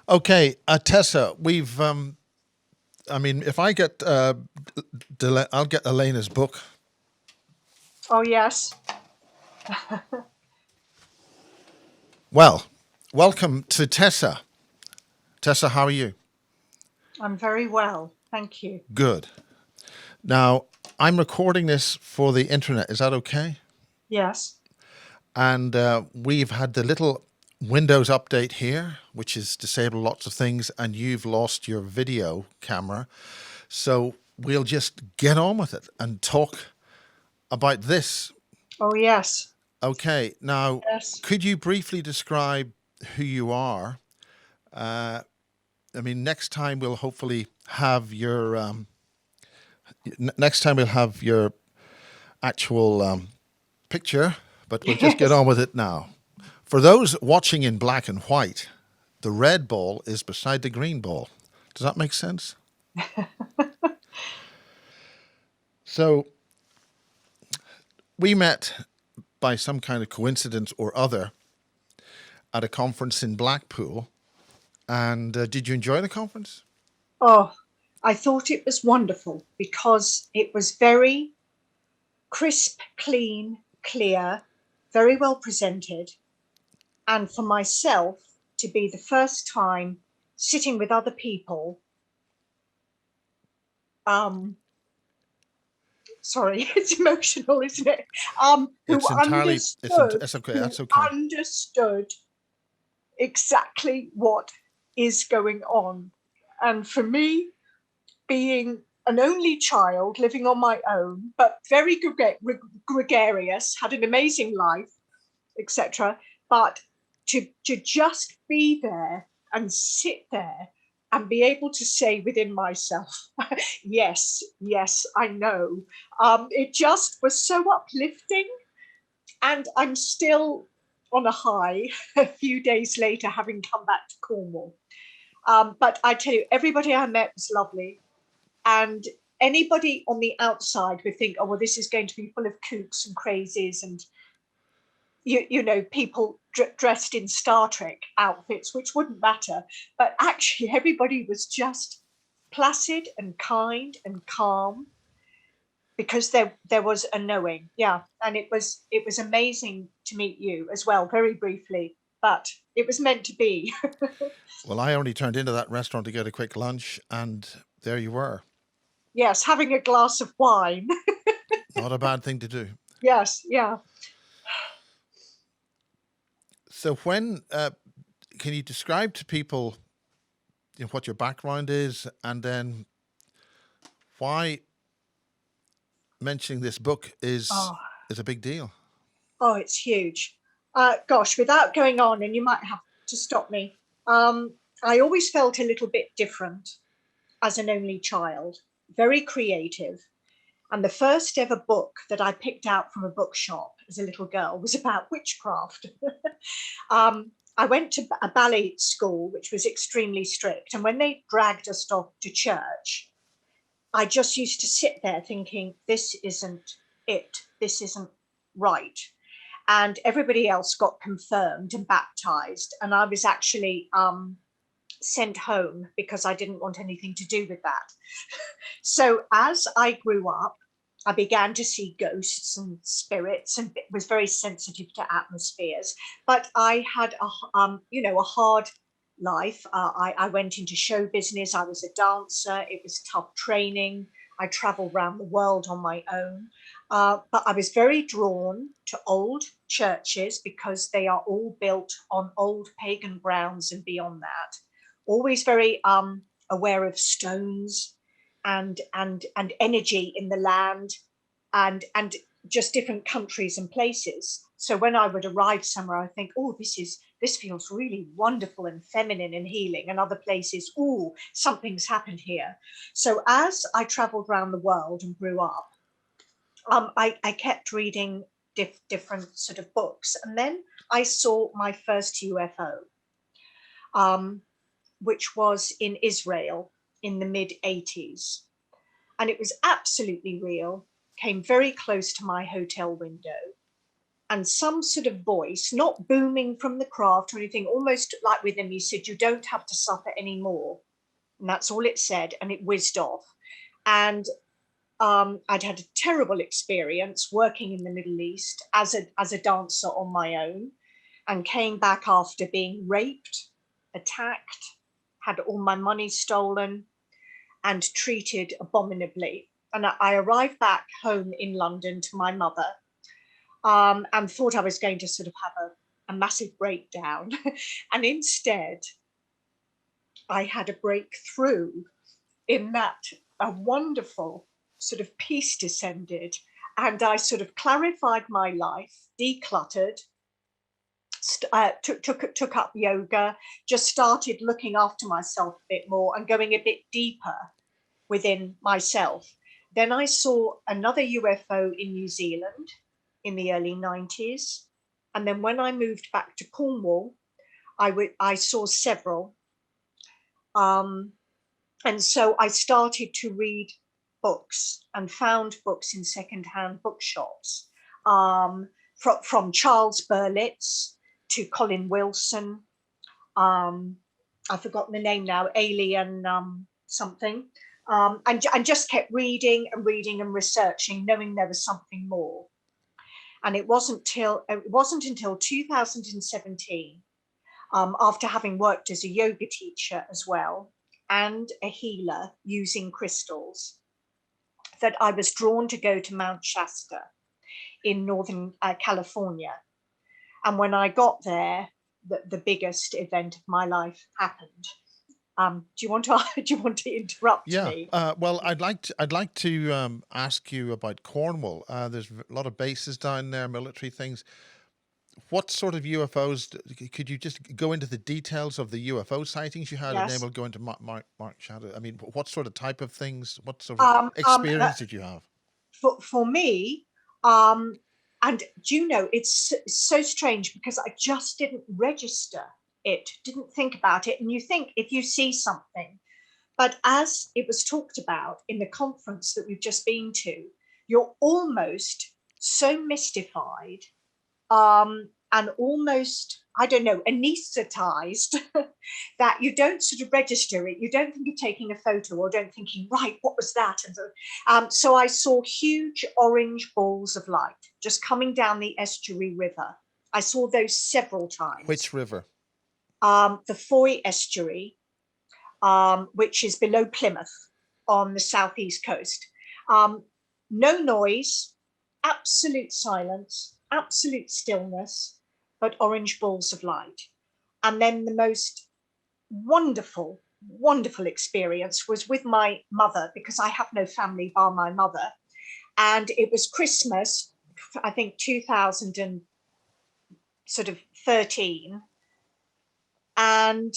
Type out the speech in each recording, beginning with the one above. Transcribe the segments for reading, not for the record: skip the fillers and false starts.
Okay, Tessa, if I get, I'll get Elena's book. Oh, yes. Well, welcome to Tessa. Tessa, how are you? I'm very well. Thank you. Good. Now, I'm recording this for the internet. Is that okay? Yes. And we've had the little Windows update here, which has disabled lots of things, and you've lost your video camera. So we'll just get on with it and talk about this. Oh, yes. Okay, now, Yes. could you briefly describe who you are? Uh, next time we'll hopefully have your next time we'll have your actual picture, but we'll just get Yes. on with it now. For those watching in black and white, the red ball is beside the green ball. Does that make sense? So we met by some kind of coincidence or other at a conference in Blackpool. And did you enjoy the conference? Oh, I thought it was wonderful because it was very crisp, clean, clear, very well presented. And for myself to be the first time sitting with other people, um, sorry, it's emotional, isn't it? Who It's entirely, it's okay. who That's okay. understood exactly what is going on. And for me, being an only child living on my own, but very gregarious, had an amazing life, etc. But to just be there and sit there and be able to say within myself, yes, yes, I know. It just was so uplifting. And I'm still on a high a few days later, having come back to Cornwall. But I tell you, everybody I met was lovely. And anybody on the outside would think, oh, well, this is going to be full of kooks and crazies and, you know, people dressed in Star Trek outfits, which wouldn't matter. But actually, everybody was just placid and kind and calm because there was a knowing. Yeah. And it was amazing to meet you as well, very briefly, but it was meant to be. Well, I only turned into that restaurant to get a quick lunch, and there you were. Yes, having a glass of wine. Not a bad thing to do. Yes, yeah. So, can you describe to people what your background is, and then why mentioning this book Oh, is a big deal? oh, it's huge. Gosh, without going on, and you might have to stop me. I always felt a little bit different as an only child, very creative. And the first ever book that I picked out from a bookshop as a little girl was about witchcraft. I went to a ballet school, which was extremely strict. And when they dragged us off to church, I just used to sit there thinking, this isn't it. This isn't right. And everybody else got confirmed and baptized. And I was actually sent home because I didn't want anything to do with that. So as I grew up, I began to see ghosts and spirits and was very sensitive to atmospheres. But I had a hard life. I went into show business. I was a dancer. It was tough training. I traveled around the world on my own. But I was very drawn to old churches because they are all built on old pagan grounds and beyond that. Always very aware of stones and energy in the land and just different countries and places. So when I would arrive somewhere, I think, oh, this feels really wonderful and feminine and healing. And other places, oh, something's happened here. So as I traveled around the world and grew up, I kept reading different sort of books. And then I saw my first UFO, um, which was in Israel in the mid 80s. And it was absolutely real, came very close to my hotel window. and some sort of voice, not booming from the craft or anything, almost like with him, he said, "You don't have to suffer anymore." And that's all it said, and it whizzed off. And I'd had a terrible experience working in the Middle East as a dancer on my own, and came back after being raped, attacked, had all my money stolen, and treated abominably. And I arrived back home in London to my mother, and thought I was going to sort of have a massive breakdown. And instead, I had a breakthrough in that a wonderful sort of peace descended, and I sort of clarified my life, decluttered, took up yoga, just started looking after myself a bit more and going a bit deeper within myself. Then I saw another UFO in New Zealand in the early 90s. And then when I moved back to Cornwall, I saw several. And so I started to read books and found books in secondhand bookshops, from Charles Berlitz to Colin Wilson. I've forgotten the name now, Alien something. And just kept reading and reading and researching, knowing there was something more. And it wasn't until 2017, after having worked as a yoga teacher as well and a healer using crystals, that I was drawn to go to Mount Shasta in Northern California. And when I got there, the biggest event of my life happened. Do you want to interrupt me? Well, I'd like to ask you about Cornwall. There's a lot of bases down there, military things. What sort of UFOs? Could you just go into the details of the UFO sightings you had, and then Yes. we'll go into Mark Shadow. I mean, what sort of type of things? What sort of experience did you have? For me, and do you know, it's so strange because I just didn't register it, didn't think about it. And you think if you see something, but as it was talked about in the conference that we've just been to, you're almost so mystified, and almost, I don't know, anesthetized that you don't sort of register it. You don't think of taking a photo or don't thinking, right, what was that? And so I saw huge orange balls of light just coming down the estuary river. I saw those several times. Which river? The Foy estuary, which is below Plymouth on the southeast coast. No noise, absolute silence, absolute stillness, but orange balls of light. And then the most wonderful, wonderful experience was with my mother, because I have no family bar my mother. And it was Christmas, I think 2013. And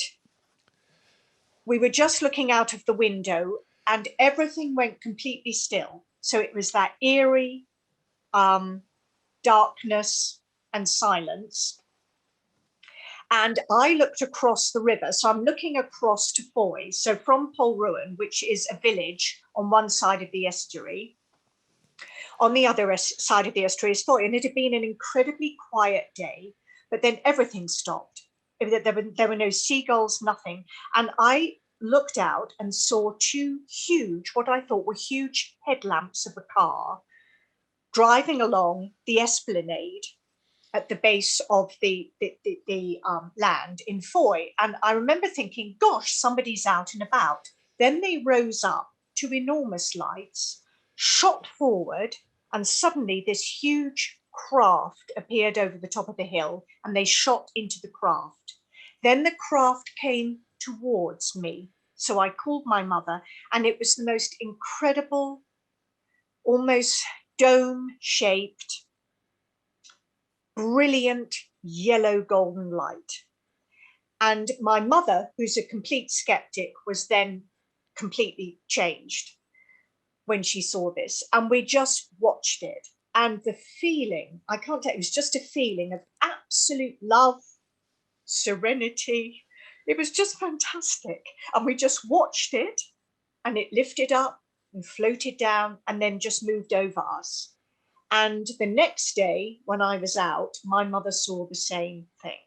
we were just looking out of the window and everything went completely still. So it was that eerie darkness and silence. And I looked across the river. So I'm looking across to Foy. So from Polruan, which is a village on one side of the estuary, on the other side of the estuary is Foy. And it had been an incredibly quiet day, but then everything stopped. There were no seagulls, nothing. And I looked out and saw two huge, what I thought were huge headlamps of a car driving along the esplanade at the base of the land in Foy. And I remember thinking, gosh, somebody's out and about. Then they rose up to enormous lights, shot forward, and suddenly this huge craft appeared over the top of the hill, and they shot into the craft. Then the craft came towards me. So I called my mother, and it was the most incredible, almost dome-shaped, brilliant yellow golden light. And my mother, who's a complete skeptic, was then completely changed when she saw this. And we just watched it. And the feeling, I can't tell you, it was just a feeling of absolute love, serenity. It was just fantastic. And we just watched it, and it lifted up and floated down and then just moved over us. And the next day, when I was out, my mother saw the same thing.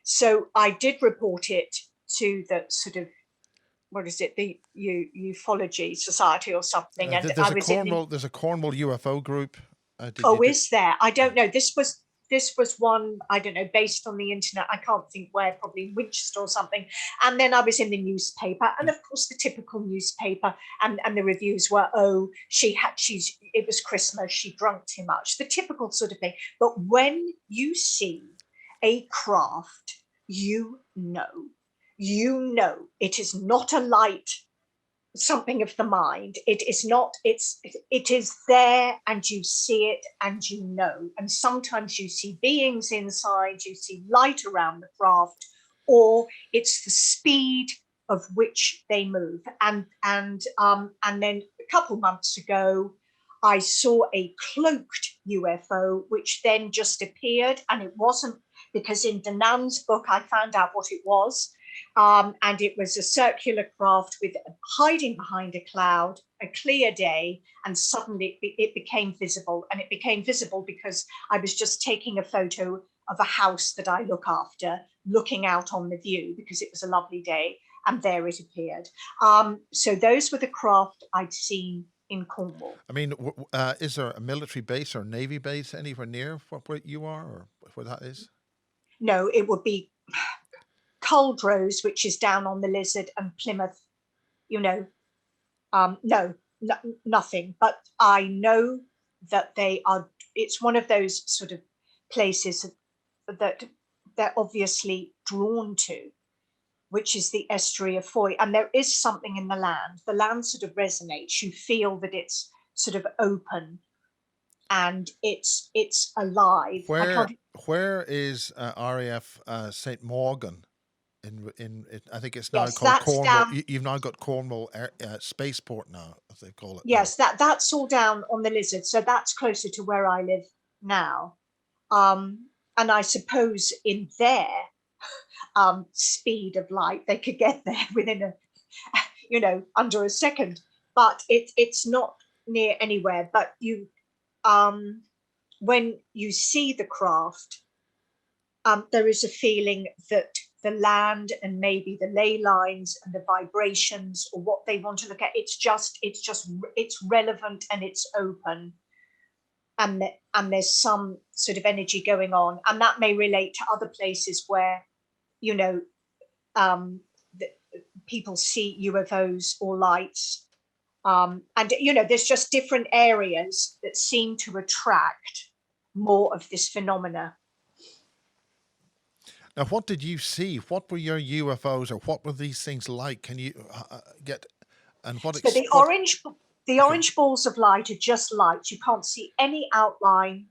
So I did report it to the sort of, what is it, the Ufology Society or something. And I was in the, There's a Cornwall UFO group. oh, is there? I don't know. This was one, I don't know, based on the internet. I can't think where, probably Winchester or something. And then I was in the newspaper, and of course the typical newspaper, and the reviews were, oh, it was Christmas, she drunk too much, the typical sort of thing. But when you see a craft, you know it is not a light, something of the mind. It is not, it is there, and you see it, and you know. And sometimes you see beings inside, you see light around the craft, or it's the speed of which they move. And then a couple months ago, I saw a cloaked UFO, which then just appeared, and it wasn't, because in Danaan's book I found out what it was. And it was a circular craft with hiding behind a cloud, a clear day, and suddenly it became visible. And it became visible because I was just taking a photo of a house that I look after, looking out on the view, because it was a lovely day, and there it appeared. So those were the craft I'd seen in Cornwall. I mean, is there a military base or Navy base anywhere near where you are, or where that is? No, it would be Culdrose, which is down on the Lizard, and Plymouth, no, nothing. But I know that it's one of those sort of places that they're obviously drawn to, which is the estuary of Foy. And there is something in the land. The land sort of resonates. You feel that it's sort of open, and it's alive. Where is RAF St. Morgan? I think it's now Yes, called that's Cornwall. down. You've now got Cornwall Spaceport now, as they call it. Yes, that's all down on the Lizard. So that's closer to where I live now. And I suppose in their speed of light, they could get there within under a second. But it's not near anywhere. But when you see the craft, there is a feeling that the land and maybe the ley lines and the vibrations, or what they want to look at, it's relevant, and it's open, and there's some sort of energy going on. And that may relate to other places where people see UFOs or lights, and there's just different areas that seem to attract more of this phenomena. Now, what did you see? What were your UFOs, or what were these things like? Can you get, and what? So the orange balls of light are just light. You can't see any outline.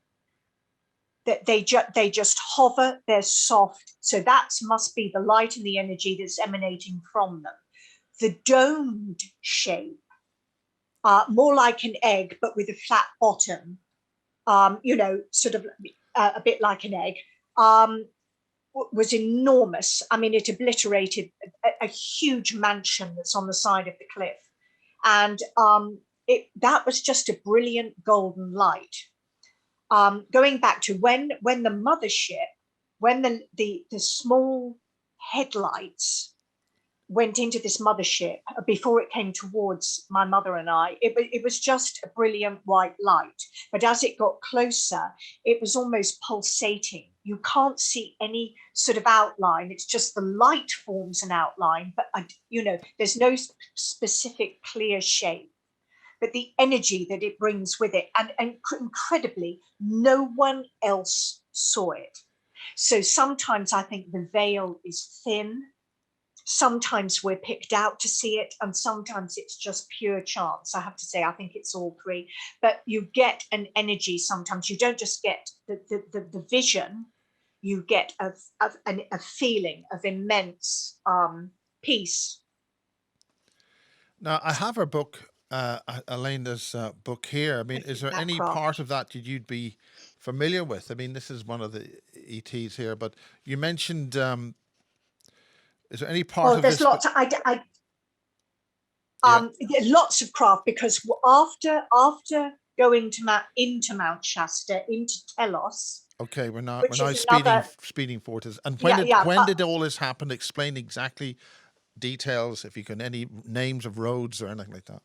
That they just hover. They're soft. So that must be the light and the energy that's emanating from them. The domed shape, more like an egg, but with a flat bottom. Sort of a bit like an egg. Was enormous. I mean, it obliterated a huge mansion that's on the side of the cliff, and that was just a brilliant golden light. Going back to when the mothership, when the small headlights went into this mothership before it came towards my mother and I, it was just a brilliant white light. But as it got closer, it was almost pulsating. You can't see any sort of outline. It's just the light forms an outline, but there's no specific clear shape. But the energy that it brings with it, and incredibly, no one else saw it. So sometimes I think the veil is thin. Sometimes we're picked out to see it, and sometimes it's just pure chance. I have to say, I think it's all three. But you get an energy sometimes. You don't just get the vision, you get a feeling of immense peace. Now, I have her book, Elena's book here. I mean, is there any part of that you'd be familiar with? I mean, this is one of the ETs here, but you mentioned... is there any part of there's this? Lots. Lots of craft, because after going to into Mount Shasta, into Telos, Okay, we're now which is speeding another, forward. And yeah, yeah. when But did all this happen? Explain exactly details, if you can, any names of roads or anything like that.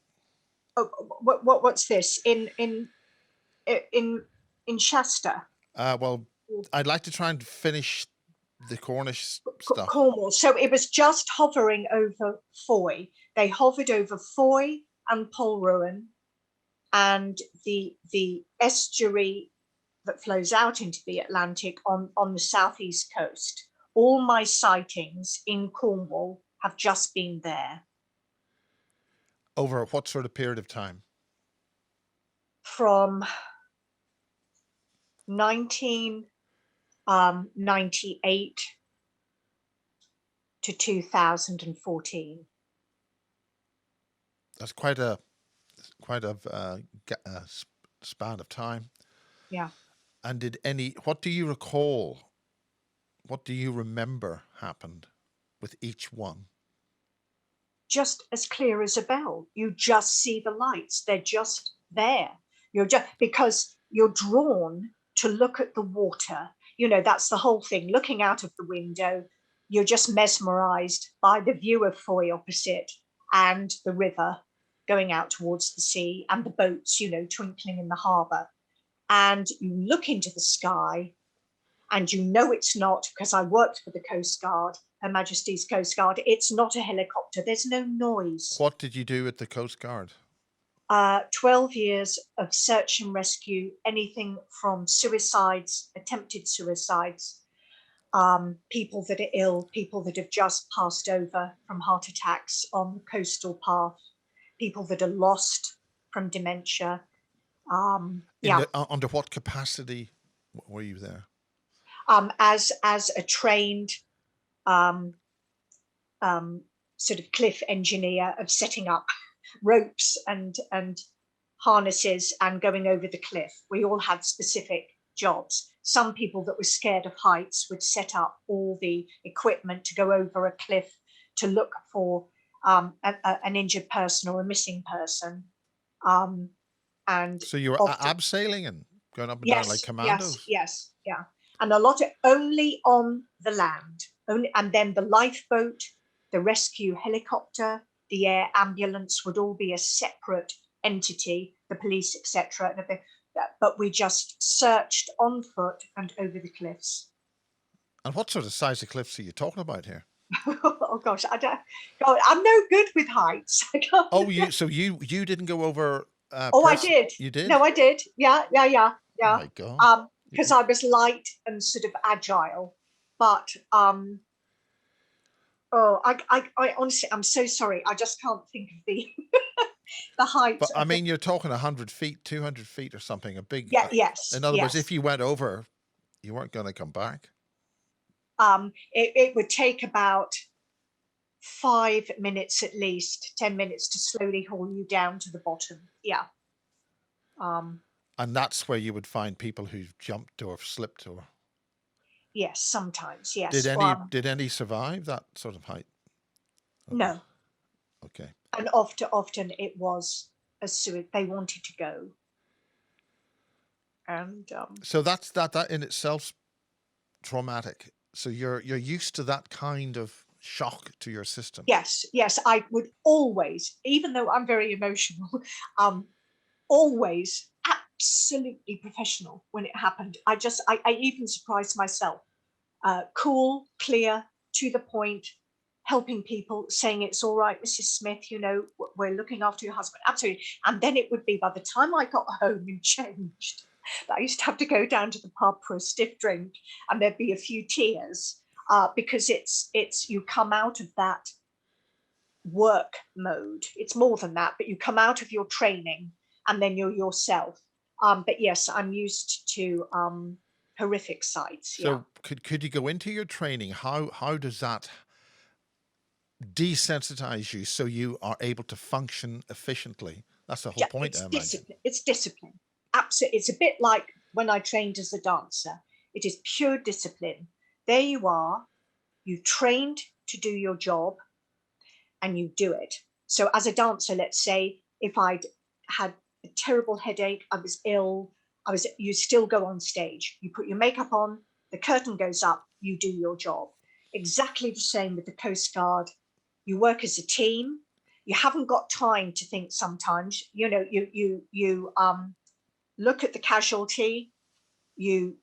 what's this in in Shasta, Well, I'd like to try and finish the Cornish stuff. Cornwall? So it was just hovering over Foy. They hovered over Foy and Polruan, and the estuary that flows out into the Atlantic on the southeast coast. All my sightings in Cornwall have just been there. Over what sort of period of time? From 1998 to 2014. That's quite a span of time. Yeah. And what do you recall? What do you remember happened with each one? Just as clear as a bell. You just see the lights. They're just there. You're just, because you're drawn to look at the water. You know, that's the whole thing. Looking out of the window, you're just mesmerized by the view of Foy opposite and the river going out towards the sea and the boats, you know, twinkling in the harbour. And you look into the sky and you know it's not, because I worked for the Coast Guard, Her Majesty's Coast Guard, it's not a helicopter. There's no noise. What did you do at the Coast Guard? 12 years of search and rescue, anything from suicides, attempted suicides, people that are ill, people that have just passed over from heart attacks on the coastal path, people that are lost from dementia. Under what capacity were you there? As a trained sort of cliff engineer, of setting up ropes and harnesses and going over the cliff. We all had specific jobs. Some people that were scared of heights would set up all the equipment to go over a cliff to look for an injured person or a missing person. And so you were abseiling and going up and down like commandos? Yes, yeah. And a lot of only on the land, only, and then the lifeboat, the rescue helicopter, the air ambulance would all be a separate entity, the police, etc. But we just searched on foot and over the cliffs. And what sort of size of cliffs are you talking about here? Oh gosh, I'm no good with heights. So you didn't go over? I did. You did? No, I did. Yeah. Oh my God. Because I was light and sort of agile, but I honestly, I'm so sorry. I just can't think of the the height. But I mean, you're talking 100 feet, 200 feet or something, a big... Yeah, yes. In other words, if you went over, you weren't going to come back. It would take about 5 minutes, at least 10 minutes, to slowly haul you down to the bottom. Yeah. And that's where you would find people who've jumped or slipped or... Yes, sometimes, yes. Did any survive that sort of height? Okay. No. Okay. And often it was a suicide. They wanted to go. And so that in itself's traumatic. So you're used to that kind of shock to your system. Yes. I would always, even though I'm very emotional, always absolutely professional when it happened. I even surprised myself. Cool, clear, to the point, helping people, saying it's all right, Mrs. Smith, you know, we're looking after your husband. Absolutely. And then it would be, by the time I got home and changed, I used to have to go down to the pub for a stiff drink, and there'd be a few tears, because it's you come out of that work mode. It's more than that, but you come out of your training and then you're yourself. But yes, I'm used to horrific sights. So could you go into your training? How does that desensitize you so you are able to function efficiently? That's the whole point. It's discipline. Absolutely. It's a bit like when I trained as a dancer. It is pure discipline. There you are. You trained to do your job and you do it. So as a dancer, let's say if I'd had a terrible headache. I was ill. You still go on stage. You put your makeup on, the curtain goes up, you do your job. Exactly the same with the Coast Guard. You work as a team. You haven't got time to think sometimes. You look at the casualty. You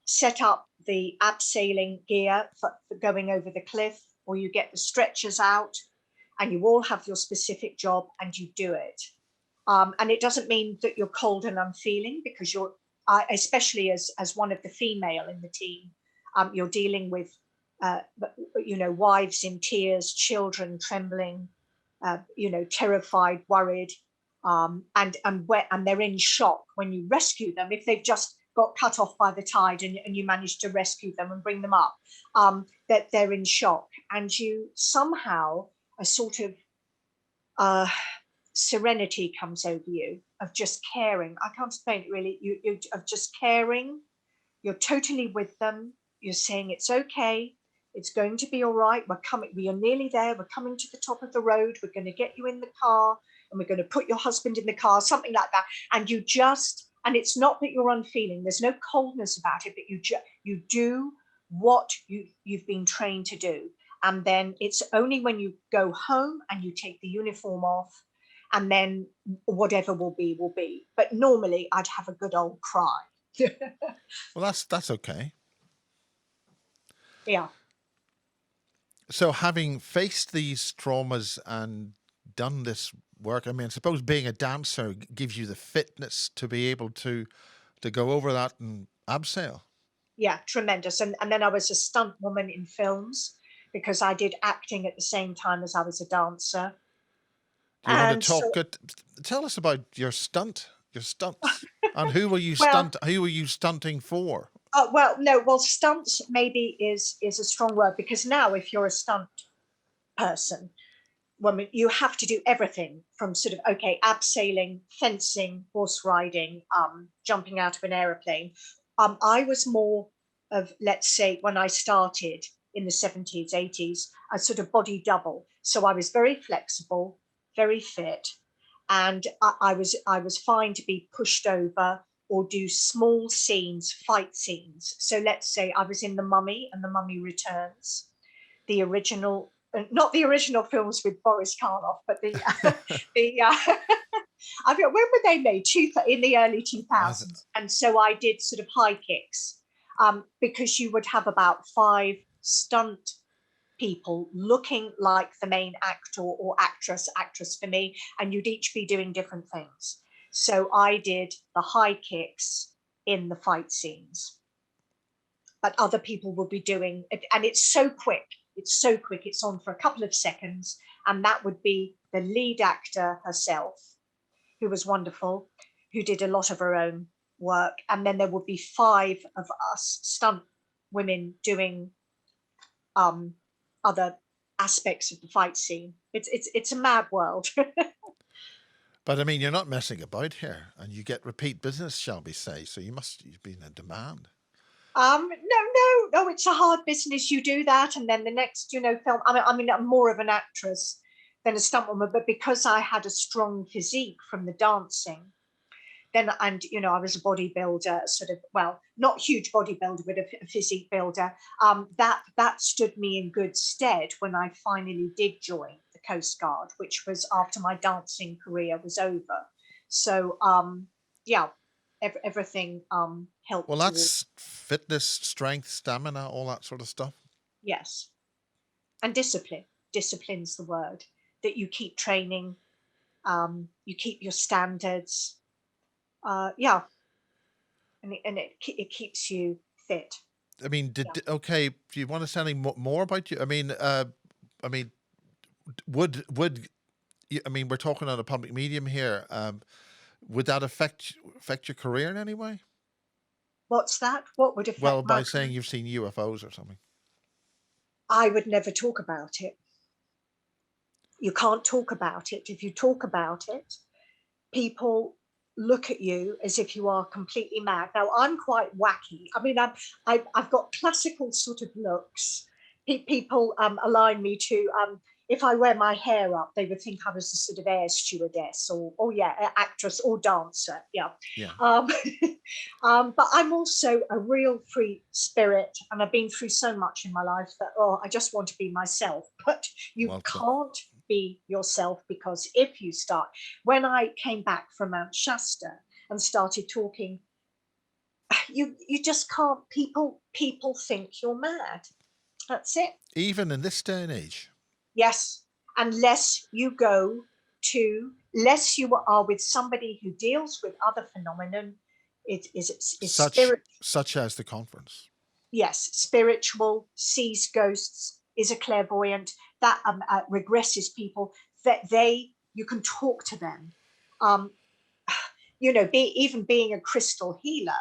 set up the abseiling gear for going over the cliff, or you get the stretchers out, and you all have your specific job and you do it. And it doesn't mean that you're cold and unfeeling, because you're, especially as one of the female in the team, you're dealing with, wives in tears, children trembling, terrified, worried, and they're in shock when you rescue them. If they've just got cut off by the tide and you manage to rescue them and bring them up, that they're in shock, and you somehow a sort of serenity comes over you of just caring. I can't explain it really. You of just caring. You're totally with them. You're saying it's okay. It's going to be all right. We're coming. We are nearly there. We're coming to the top of the road. We're going to get you in the car, and we're going to put your husband in the car, something like that. And you just, and it's not that you're unfeeling. There's no coldness about it, but you do what you've been trained to do. And then it's only when you go home and you take the uniform off, and then whatever will be, will be. But normally I'd have a good old cry. Well, that's okay. Yeah. So having faced these traumas and done this work, I mean, I suppose being a dancer gives you the fitness to be able to go over that and abseil. Yeah, tremendous. And then I was a stunt woman in films, because I did acting at the same time as I was a dancer. Do you want to And talk? so, Tell us about your stunts, and who were you well, stunting for? stunts maybe is a strong word, because now if you're a stunt person, woman, you have to do everything from sort of, okay, abseiling, fencing, horse riding, jumping out of an aeroplane. I was more of, let's say, when I started in the 70s, 80s, a sort of body double. So I was very flexible, very fit, and I was fine to be pushed over or do small scenes, fight scenes. So let's say I was in The Mummy and The Mummy Returns, the original, not the original films with Boris Karloff, but the I mean, when were they made? In the early 2000s. And so I did sort of high kicks, because you would have about 5 stunt people looking like the main actor or actress for me, and you'd each be doing different things. So I did the high kicks in the fight scenes, but other people will be doing it, and it's so quick. It's on for a couple of seconds, and that would be the lead actor herself, who was wonderful, who did a lot of her own work, and then there would be 5 of us stunt women doing other aspects of the fight scene. It's a mad world. But I mean, you're not messing about here, and you get repeat business, shall we say? So you've been in demand. No, it's a hard business. You do that, and then the next, film. I mean, I'm more of an actress than a stuntwoman, but because I had a strong physique from the dancing, then, and I was a bodybuilder, sort of, well, not huge bodybuilder, but a physique builder. That stood me in good stead when I finally did join the Coast Guard, which was after my dancing career was over. So, yeah. Everything helped. Well, that's fitness, strength, stamina, all that sort of stuff. Yes, and discipline. Discipline's the word, that you keep training, you keep your standards. Yeah, and it keeps you fit. I mean, okay? Do you want to say anything more about you? I mean, would I mean, we're talking on a public medium here. Would that affect your career in any way? What's that? What would affect? Well, by saying you've seen UFOs or something. I would never talk about it. You can't talk about it. If you talk about it, people look at you as if you are completely mad. Now, I'm quite wacky. I mean, I've got classical sort of looks. People align me to if I wear my hair up, they would think I was a sort of air stewardess or oh yeah, actress or dancer. Yeah. Yeah. Um, but I'm also a real free spirit, and I've been through so much in my life that I just want to be myself. But you Well, can't be yourself, because if you start, when I came back from Mount Shasta and started talking, you just can't. People think you're mad. That's it. even in this day and age, Yes, unless you go to, unless you are with somebody who deals with other phenomenon, is such spirit. such as the conference. Yes, spiritual, sees ghosts, is a clairvoyant, that regresses people. That you can talk to them. Um, even being a crystal healer,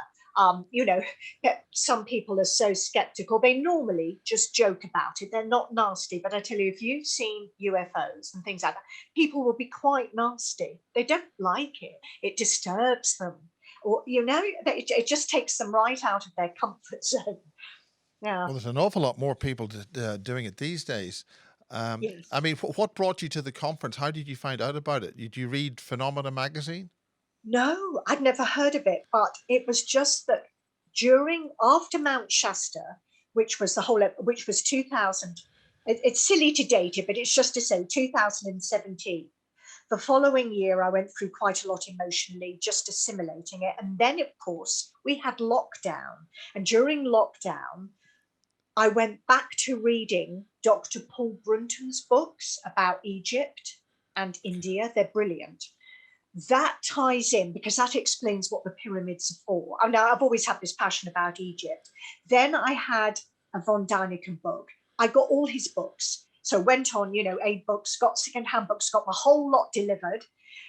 some people are so skeptical. They normally just joke about it. They're not nasty. But I tell you, if you've seen UFOs and things like that, people will be quite nasty. They don't like it. It disturbs them. Or, it just takes them right out of their comfort zone. Yeah. Well, there's an awful lot more people doing it these days. Yes. I mean, what brought you to the conference? How did you find out about it? Did you read Phenomena magazine? No, I'd never heard of it, but it was just that after Mount Shasta, which was 2000. It's silly to date it, but it's just to say 2017. The following year, I went through quite a lot emotionally, just assimilating it. And then, of course, we had lockdown. And during lockdown, I went back to reading Dr. Paul Brunton's books about Egypt and India. They're brilliant. That ties in because that explains what the pyramids are for. I mean, I've always had this passion about Egypt. Then I had a von Däniken book. I got all his books. So went on, 8 books, got secondhand books, got the whole lot delivered.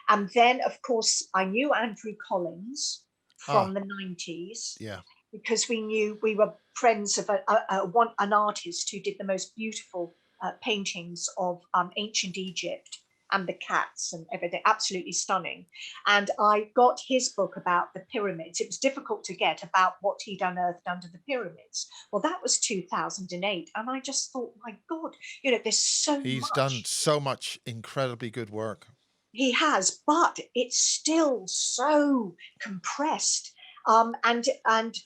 And then, of course, I knew Andrew Collins Ah, from the 90s, yeah. because we were friends of an artist who did the most beautiful paintings of ancient Egypt and the cats and everything, absolutely stunning. And I got his book about the pyramids. It was difficult to get, about what he'd unearthed under the pyramids. Well, that was 2008. And I just thought, my God, there's so He's done much. so much incredibly good work. He has, but it's still so compressed. And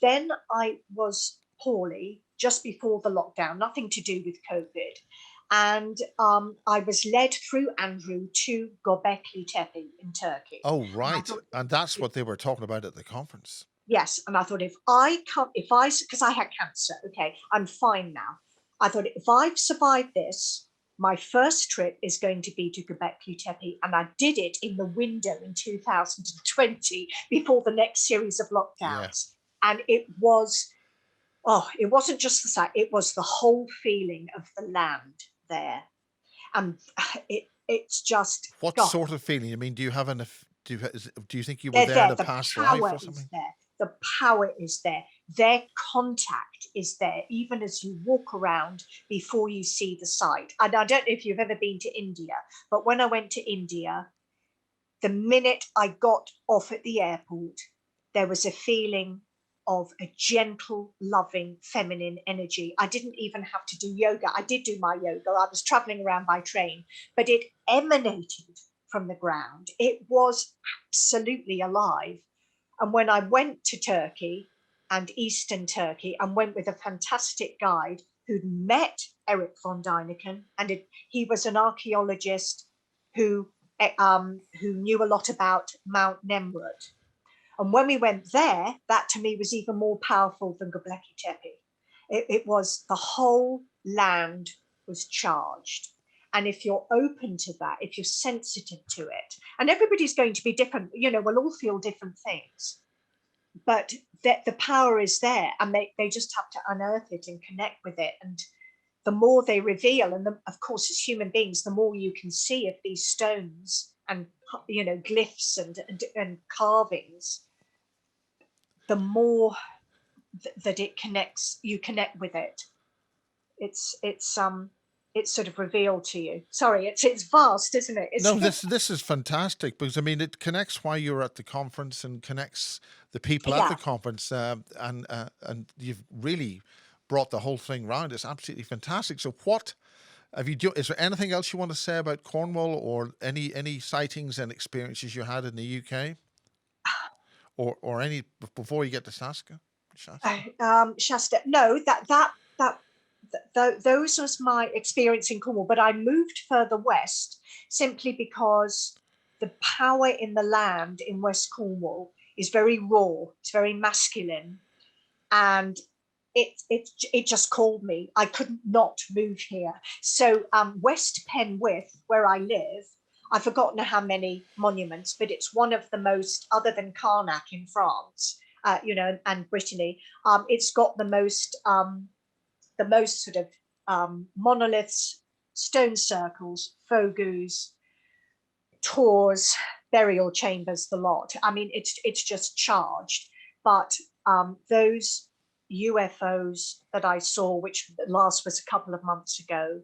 then I was poorly just before the lockdown, nothing to do with COVID. And I was led through Andrew to Göbekli Tepe in Turkey. Oh, And I right. thought, And that's what they were talking about at the conference. yes. And I thought, because I had cancer, okay, I'm fine now. I thought, if I've survived this, my first trip is going to be to Göbekli Tepe. And I did it in the window in 2020 before the next series of Yeah. lockdowns. And it wasn't just the site, it was the whole feeling of the land there. And it's just, What God, sort of feeling? I mean, do you have do you think you were they're there in there. a The past life power or is something? there. The power is there. Their contact is there, even as you walk around before you see the site. And I don't know if you've ever been to India, but when I went to India, the minute I got off at the airport, there was a feeling of a gentle, loving, feminine energy. I didn't even have to do yoga. I did do my yoga. I was traveling around by train, but it emanated from the ground. It was absolutely alive. And when I went to Turkey and Eastern Turkey and went with a fantastic guide who'd met Eric von Däniken, and he was an archaeologist who knew a lot about Mount Nemrut. And when we went there, that to me was even more powerful than Göbekli Tepe. It was, the whole land was charged. And if you're open to that, if you're sensitive to it, and everybody's going to be different, we'll all feel different things, but the power is there, and they just have to unearth it and connect with it. And the more they reveal, and of course, as human beings, the more you can see of these stones and glyphs and carvings, the more that it connects, you connect with it. It's sort of revealed to you. Sorry, it's vast, isn't it? No, this is fantastic because I mean it connects why you're at the conference and connects the people at Yeah. the conference, and you've really brought the whole thing round. It's absolutely fantastic. So, what Is there anything else you want to say about Cornwall, or any sightings and experiences you had in the UK, or any before you get to Shasta? Shasta. No, those was my experience in Cornwall. But I moved further west simply because the power in the land in West Cornwall is very raw. It's very masculine, and it just called me. I couldn't not move here. So West Penwith, where I live, I've forgotten how many monuments, but it's one of the most, other than Karnak in France, and Brittany. It's got the most sort of monoliths, stone circles, fogus, tours, burial chambers, the lot. I mean, it's just charged. But those UFOs that I saw, which last was a couple of months ago,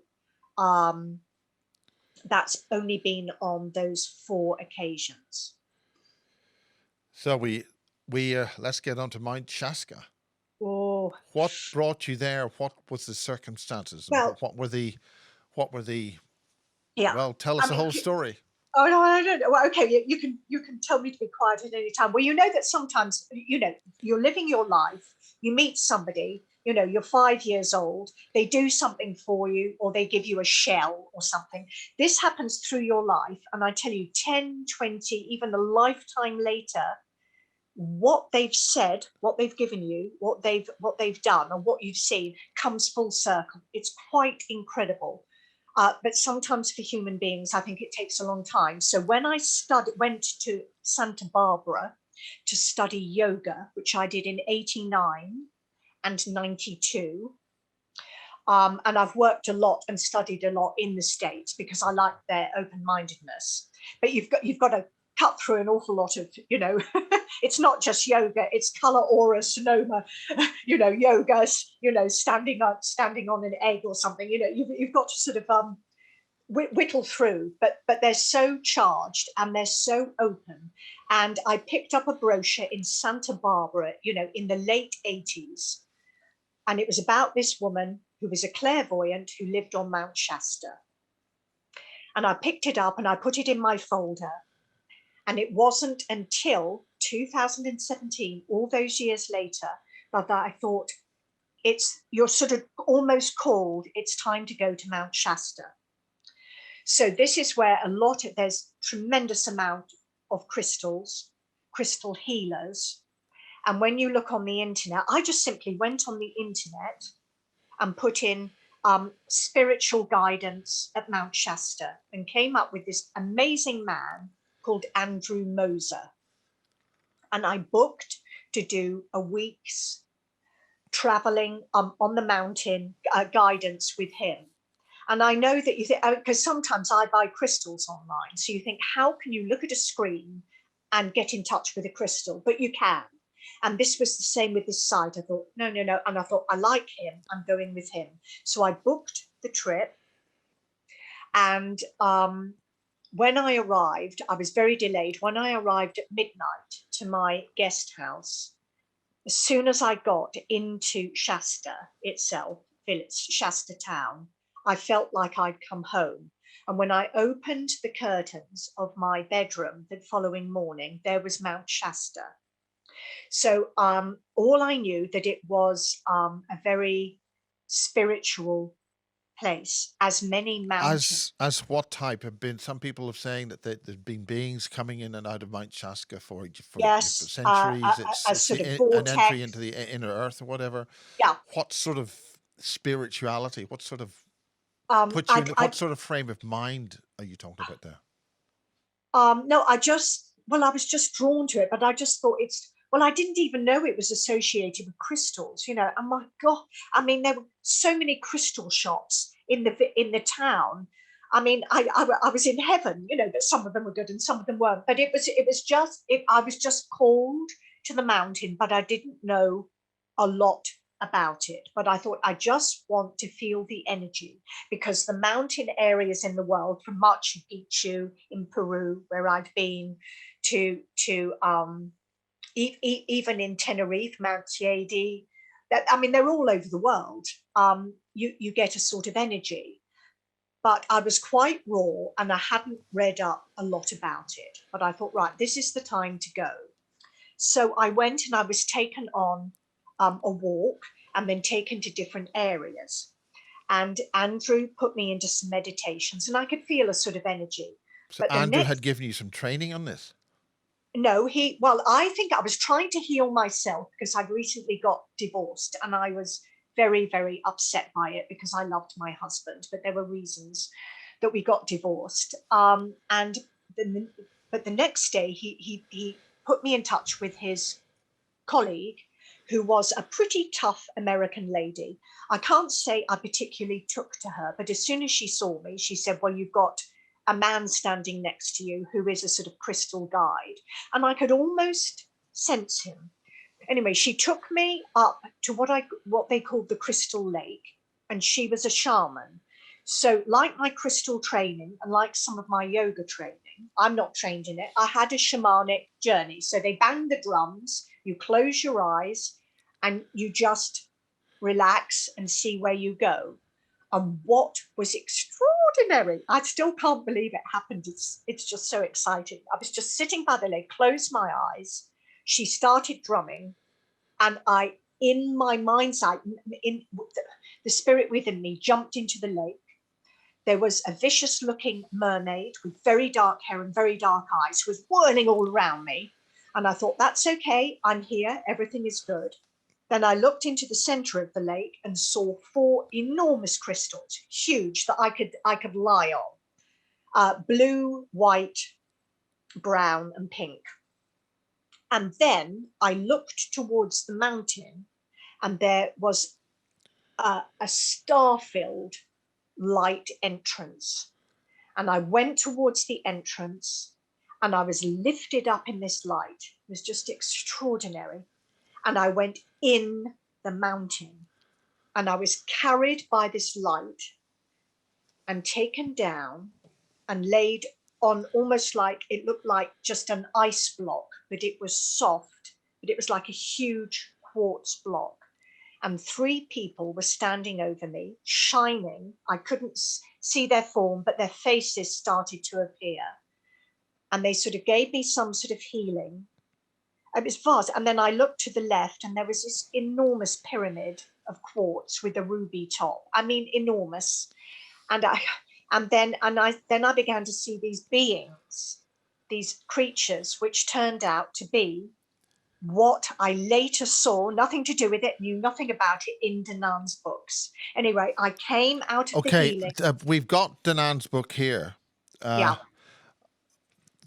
that's only been on those 4 occasions. So we let's get on to Mount Shasta. Oh, What brought you there? What was the circumstances? well, What were the yeah. Well, tell us the whole story. Oh no, I don't know. Well, okay, you can tell me to be quiet at any time. Well, you know that sometimes you're living your life. You meet somebody. You're 5 years old. They do something for you, or they give you a shell or something. This happens through your life, and I tell you, 10, 20, even a lifetime later, what they've said, what they've given you, what they've done, or what you've seen comes full circle. It's quite incredible. But sometimes for human beings, I think it takes a long time. So when I went to Santa Barbara to study yoga, which I did in 89 and 92, and I've worked a lot and studied a lot in the States because I like their open-mindedness. But you've got to cut through an awful lot of, it's not just yoga, it's color aura, sonoma, yoga, standing on an egg or something. You've got to sort of whittle through, but they're so charged and they're so open. And I picked up a brochure in Santa Barbara, in the late 80s, and it was about this woman who was a clairvoyant who lived on Mount Shasta. And I picked it up and I put it in my folder. And it wasn't until 2017, all those years later, that I thought, you're sort of almost called, it's time to go to Mount Shasta. So this is where there's tremendous amount of crystals, crystal healers. And when you look on the internet, I just simply went on the internet and put in spiritual guidance at Mount Shasta and came up with this amazing man called Andrew Moser. And I booked to do a week's traveling on the mountain guidance with him. And I know that you think, because sometimes I buy crystals online, so you think, how can you look at a screen and get in touch with a crystal? But you can. And this was the same with this site. I thought, no. And I thought, I like him, I'm going with him. So I booked the trip. And when I arrived, I was very delayed. When I arrived at midnight to my guest house, as soon as I got into Shasta itself, village, Shasta town, I felt like I'd come home. And when I opened the curtains of my bedroom the following morning, there was Mount Shasta. So all I knew that it was a very spiritual place, as many mountains. As what type? Have been some people have saying that there's been beings coming in and out of Mount Shasta for centuries. It's sort of an entry vortex. into the inner earth or whatever. Yeah. What sort of spirituality? What sort of what sort of frame of mind are you talking about there? No, I was just drawn to it, but I just thought I didn't even know it was associated with crystals, and my God, I mean, there were so many crystal shops in the town. I mean, I was in heaven, that some of them were good and some of them weren't, but I was just called to the mountain, but I didn't know a lot about it. But I thought, I just want to feel the energy, because the mountain areas in the world, from Machu Picchu in Peru, where I've been, to even in Tenerife, Mount Teide, they're all over the world. You get a sort of energy. but I was quite raw and I hadn't read up a lot about it. But I thought, right, this is the time to go. So I went and I was taken on a walk and then taken to different areas. And Andrew put me into some meditations and I could feel a sort of energy. So But the Andrew next, had given you some training on this. no, well, I think I was trying to heal myself because I'd recently got divorced and I was very, very upset by it because I loved my husband, but there were reasons that we got divorced. But the next day he put me in touch with his colleague who was a pretty tough American lady. I can't say I particularly took to her, but as soon as she saw me, she said, well, you've got a man standing next to you who is a sort of crystal guide. And I could almost sense him. Anyway, she took me up to what they called the Crystal Lake, and she was a shaman. So like my crystal training and like some of my yoga training, I'm not trained in it. I had a shamanic journey. So they bang the drums, you close your eyes, and you just relax and see where you go. And what was extraordinary, I still can't believe it happened. It's just so exciting. I was just sitting by the lake, closed my eyes. She started drumming, and I, in my mind's eye, in the spirit within me, jumped into the lake. There was a vicious looking mermaid with very dark hair and very dark eyes who was whirling all around me. And I thought, that's okay. I'm here. Everything is good. Then I looked into the center of the lake and saw 4 enormous crystals, huge, that I could lie on, blue, white, brown, and pink. And then I looked towards the mountain, and there was a star-filled light entrance. And I went towards the entrance, and I was lifted up in this light. It was just extraordinary. And I went in the mountain, and I was carried by this light and taken down and laid on, almost like it looked like just an ice block, but it was soft, but it was like a huge quartz block. And 3 people were standing over me, shining. I couldn't see their form, but their faces started to appear. And they sort of gave me some sort of healing. It was vast. And then I looked to the left, and there was this enormous pyramid of quartz with a ruby top. I mean, enormous. And then I began to see these beings, these creatures, which turned out to be what I later saw, nothing to do with it, knew nothing about it, in Danaan's books. Anyway, I came out of the healing. We've got Danaan's book here. Yeah.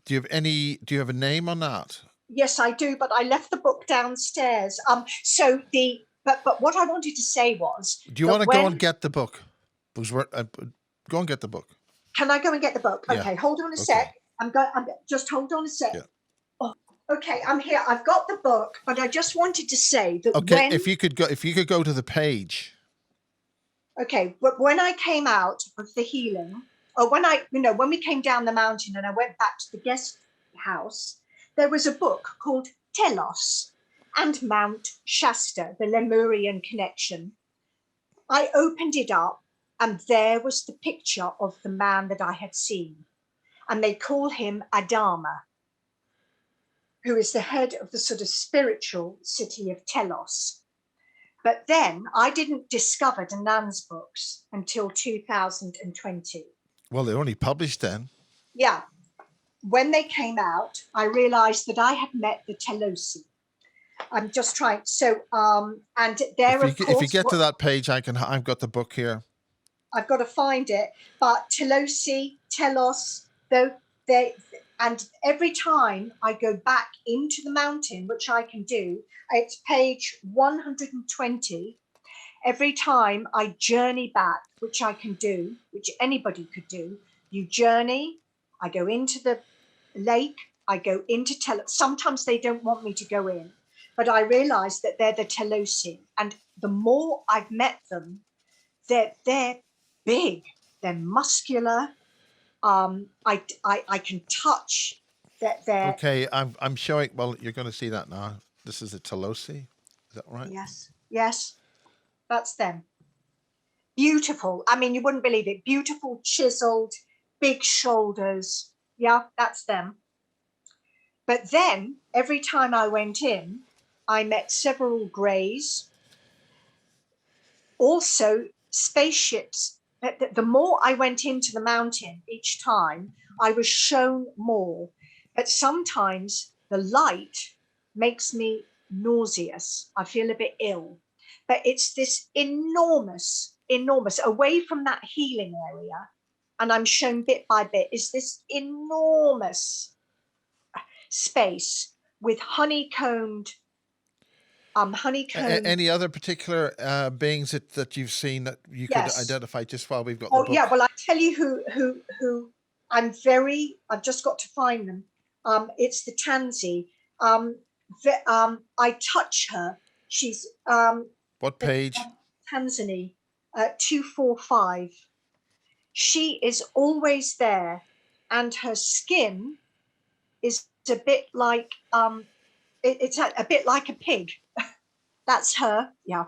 Do you have a name on that? Yes, I do, but I left the book downstairs. But what I wanted to say was, do you want to go and get the book? Because go and get the book. Can I go and get the book? Yeah. Okay, hold on a sec. Just hold on a sec. Yeah. Oh, okay, I'm here. I've got the book, but I just wanted to say that if you could go to the page. Okay, but when I came out of the healing, or when we came down the mountain and I went back to the guest house, there was a book called Telos and Mount Shasta, the Lemurian connection. I opened it up, and there was the picture of the man that I had seen. And they call him Adama, who is the head of the sort of spiritual city of Telos. But then I didn't discover Danaan's books until 2020. Well, they're only published then. Yeah. When they came out, I realized that I had met the Telosi. I'm just trying. So, and there, if you get to that page, I've got the book here. I've got to find it. But Telosi, Telos, though and every time I go back into the mountain, which I can do, it's page 120. Every time I journey back, which I can do, which anybody could do, you journey, I go into the lake, I go into Telos. Sometimes they don't want me to go in, but I realize that they're the Telosi. And the more I've met them, they're big, they're muscular. I can touch that they're... Okay, I'm showing. Well, you're going to see that now. This is a Telosi. Is that right? Yes, that's them. beautiful. I mean, you wouldn't believe it. Beautiful, chiseled, big shoulders. Yeah, that's them. But then every time I went in, I met several greys, also spaceships. The more I went into the mountain each time, I was shown more. But sometimes the light makes me nauseous. I feel a bit ill. But it's this enormous, away from that healing area. And I'm shown bit by bit, is this enormous space with honeycombed. Any other particular beings that you've seen that you could Yes. identify just while we've got the book? Yeah. Well, I tell you who I've just got to find them. It's the Tansy. I touch her. She's What page? Tanzany, 245. She is always there, and her skin is a bit like it's a bit like a pig. That's her, yeah.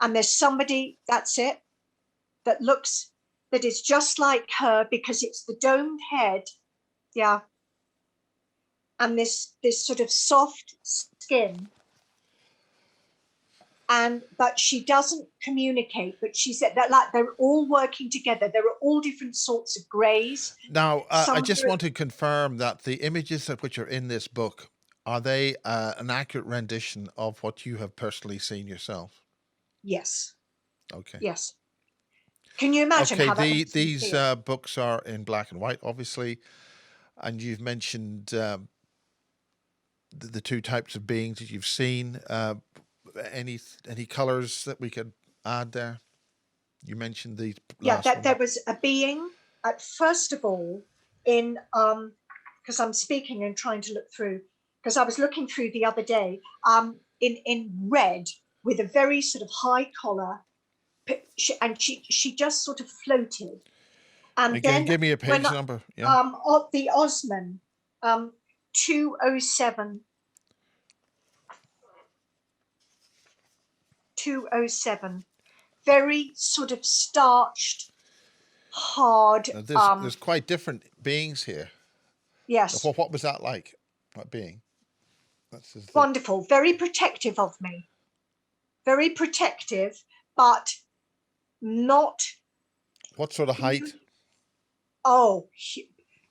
And there's somebody, that's it, that is just like her, because it's the domed head, yeah. And this sort of soft skin. But she doesn't communicate, but she said that like they're all working together. There are all different sorts of greys. Now, I just want to confirm that the images that which are in this book, are they an accurate rendition of what you have personally seen yourself? Yes. Okay. Yes. Can you imagine how that these books are in black and white, obviously, and you've mentioned the two types of beings that you've seen. Any colors that we could add there? You mentioned the last one. There was a being at first of all in because I'm speaking and trying to look through, because I was looking through the other day, in red with a very sort of high collar, and she just sort of floated. And again, then give me a page number. Yeah. The Osman, 207. 207. Very sort of starched, hard. There's quite different beings here. Yes. What was that like? That being? That's wonderful. Very protective of me. Very protective, but not. What sort of height? Oh,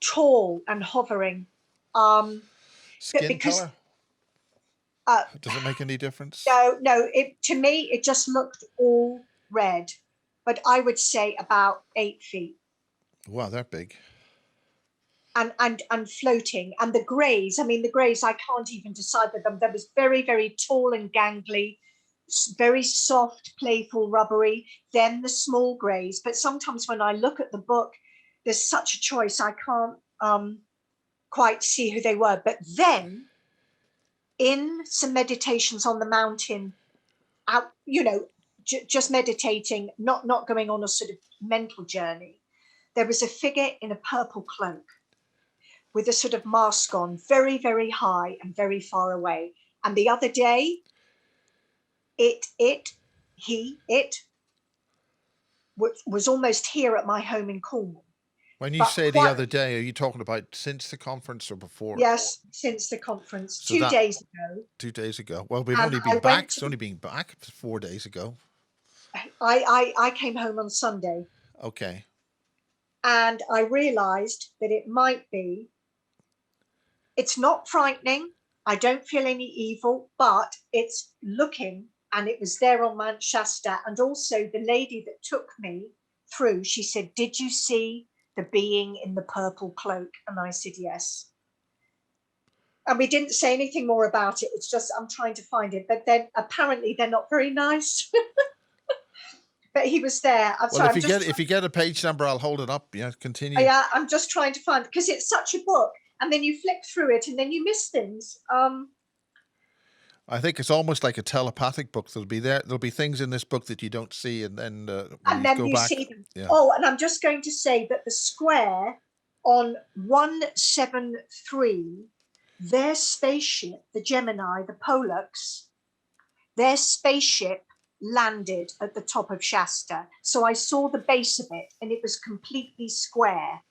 tall and hovering. Skin color? Does it make any difference? No. To me, it just looked all red, but I would say about 8 feet. Wow, they're big. And floating. And the greys, I can't even decipher them. There was very, very tall and gangly, very soft, playful, rubbery, then the small greys. But sometimes when I look at the book, there's such a choice, I can't quite see who they were. But then in some meditations on the mountain, out, just meditating, not going on a sort of mental journey, there was a figure in a purple cloak with a sort of mask on, very, very high and very far away. And the other day, it was almost here at my home in Cornwall. When you say the other day, are you talking about since the conference or before? Yes, since the conference, so 2 days ago. 2 days ago. Well, we've only been back. It's only been back 4 days ago. I came home on Sunday. Okay. And I realized that it's not frightening. I don't feel any evil, but it's looking, and it was there on Mount Shasta. And also the lady that took me through, she said, "Did you see the being in the purple cloak?" And I said, "Yes." And we didn't say anything more about it. It's just, I'm trying to find it. But then apparently they're not very nice. But he was there. Well, if you get a page number, I'll hold it up. Yeah, continue. Yeah, I'm just trying to find, because it's such a book, and then you flick through it and then you miss things. I think it's almost like a telepathic book. There'll be things in this book that you don't see, and then you see them. Yeah. Oh, and I'm just going to say that the square on 173, their spaceship, the Gemini, the Pollux, their spaceship landed at the top of Shasta. So I saw the base of it and it was completely square.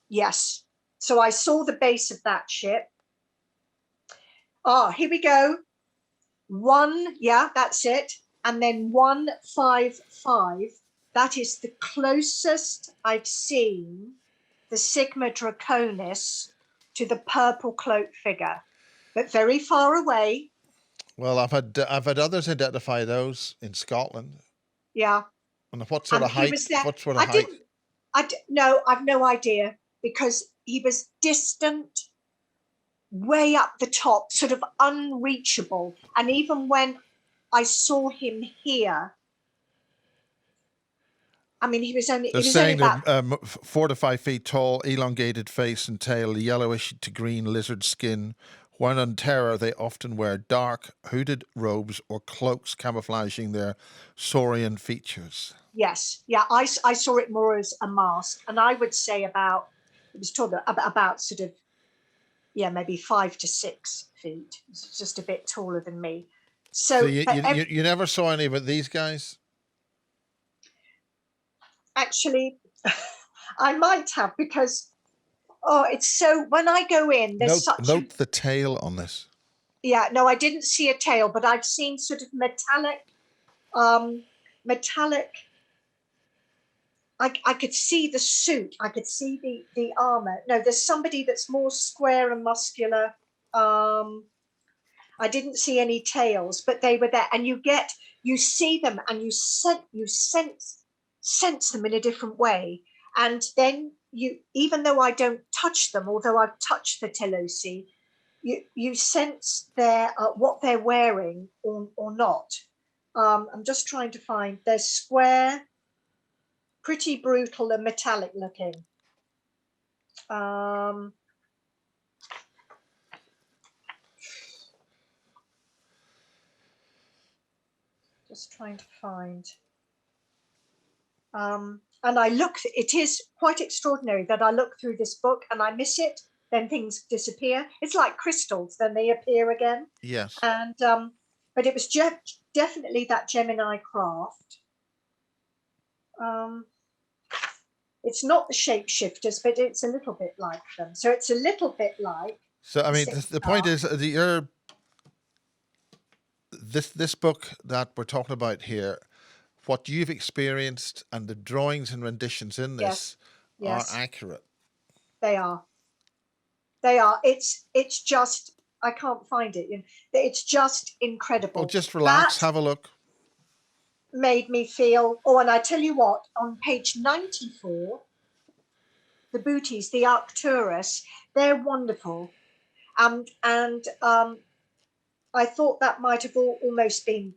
Yes. So I saw the base of that ship. Here we go. Yeah, that's it. And then 155. That is the closest I've seen the Sigma Draconis to the purple cloak figure, but very far away. Well, I've had others identify those in Scotland. Yeah. And what sort of height? Was there. What sort of height? No, I've no idea, because he was distant, way up the top, sort of unreachable. And even when I saw him here, I mean, he was only. They're He was saying only they're about 4 to 5 feet tall, elongated face and tail, yellowish to green lizard skin. When on terror, they often wear dark, hooded robes or cloaks camouflaging their saurian features. Yes, yeah, I saw it more as a mask, and I would say it was told about sort of, yeah, maybe 5 to 6 feet. It's just a bit taller than me. So you never saw any of these guys? Actually, I might have, because it's so, when I go in, there's note the tail on this. Yeah, no, I didn't see a tail, but I've seen sort of metallic. I could see the suit. I could see the armor. No, there's somebody that's more square and muscular. I didn't see any tails, but they were there, and you see them, and you sense them in a different way. And then even though I don't touch them, although I've touched the Telosi, you sense what they're wearing or not. I'm just trying to find. They're square, pretty brutal and metallic looking. Just trying to find. And it is quite extraordinary that I look through this book and I miss it, then things disappear. It's like crystals, then they appear again. Yes. And but it was definitely that Gemini craft. It's not the shapeshifters, but it's a little bit like them. So it's a little bit like. So I mean, the point is that this book that we're talking about here, what you've experienced and the drawings and renditions in this are accurate. They are. They are. It's just, I can't find it. It's just incredible. Well, just relax, have a look. Made me feel. And I tell you what, on page 94, the booties, the Arcturus, they're wonderful. And I thought that might have almost been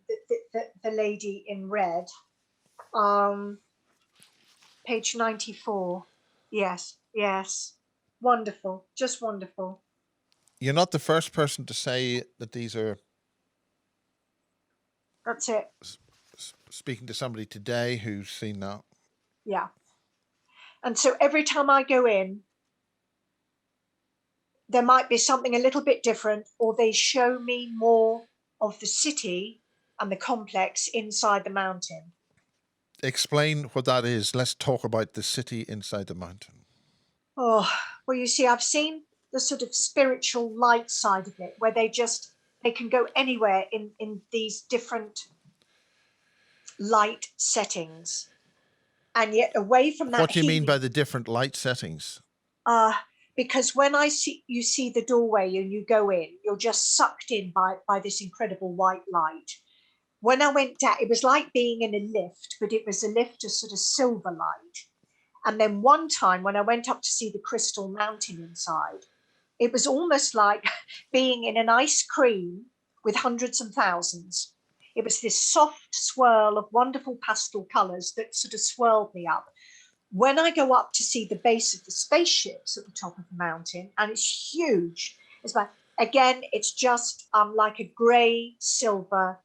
the lady in red. Page 94. Yes. Wonderful. Just wonderful. You're not the first person to say that these are. That's it. Speaking to somebody today who's seen that. Yeah. And so every time I go in, there might be something a little bit different, or they show me more of the city and the complex inside the mountain. Explain what that is. Let's talk about the city inside the mountain. Oh, well, you see, I've seen the sort of spiritual light side of it, where they can go anywhere in these different light settings. And yet away from that. What do you mean by the different light settings? Because when you see the doorway and you go in, you're just sucked in by this incredible white light. When I went down, it was like being in a lift, but it was a lift of sort of silver light. And then one time when I went up to see the crystal mountain inside, it was almost like being in an ice cream with hundreds and thousands. It was this soft swirl of wonderful pastel colors that sort of swirled me up. When I go up to see the base of the spaceships at the top of the mountain, and it's huge, it's just like a gray silver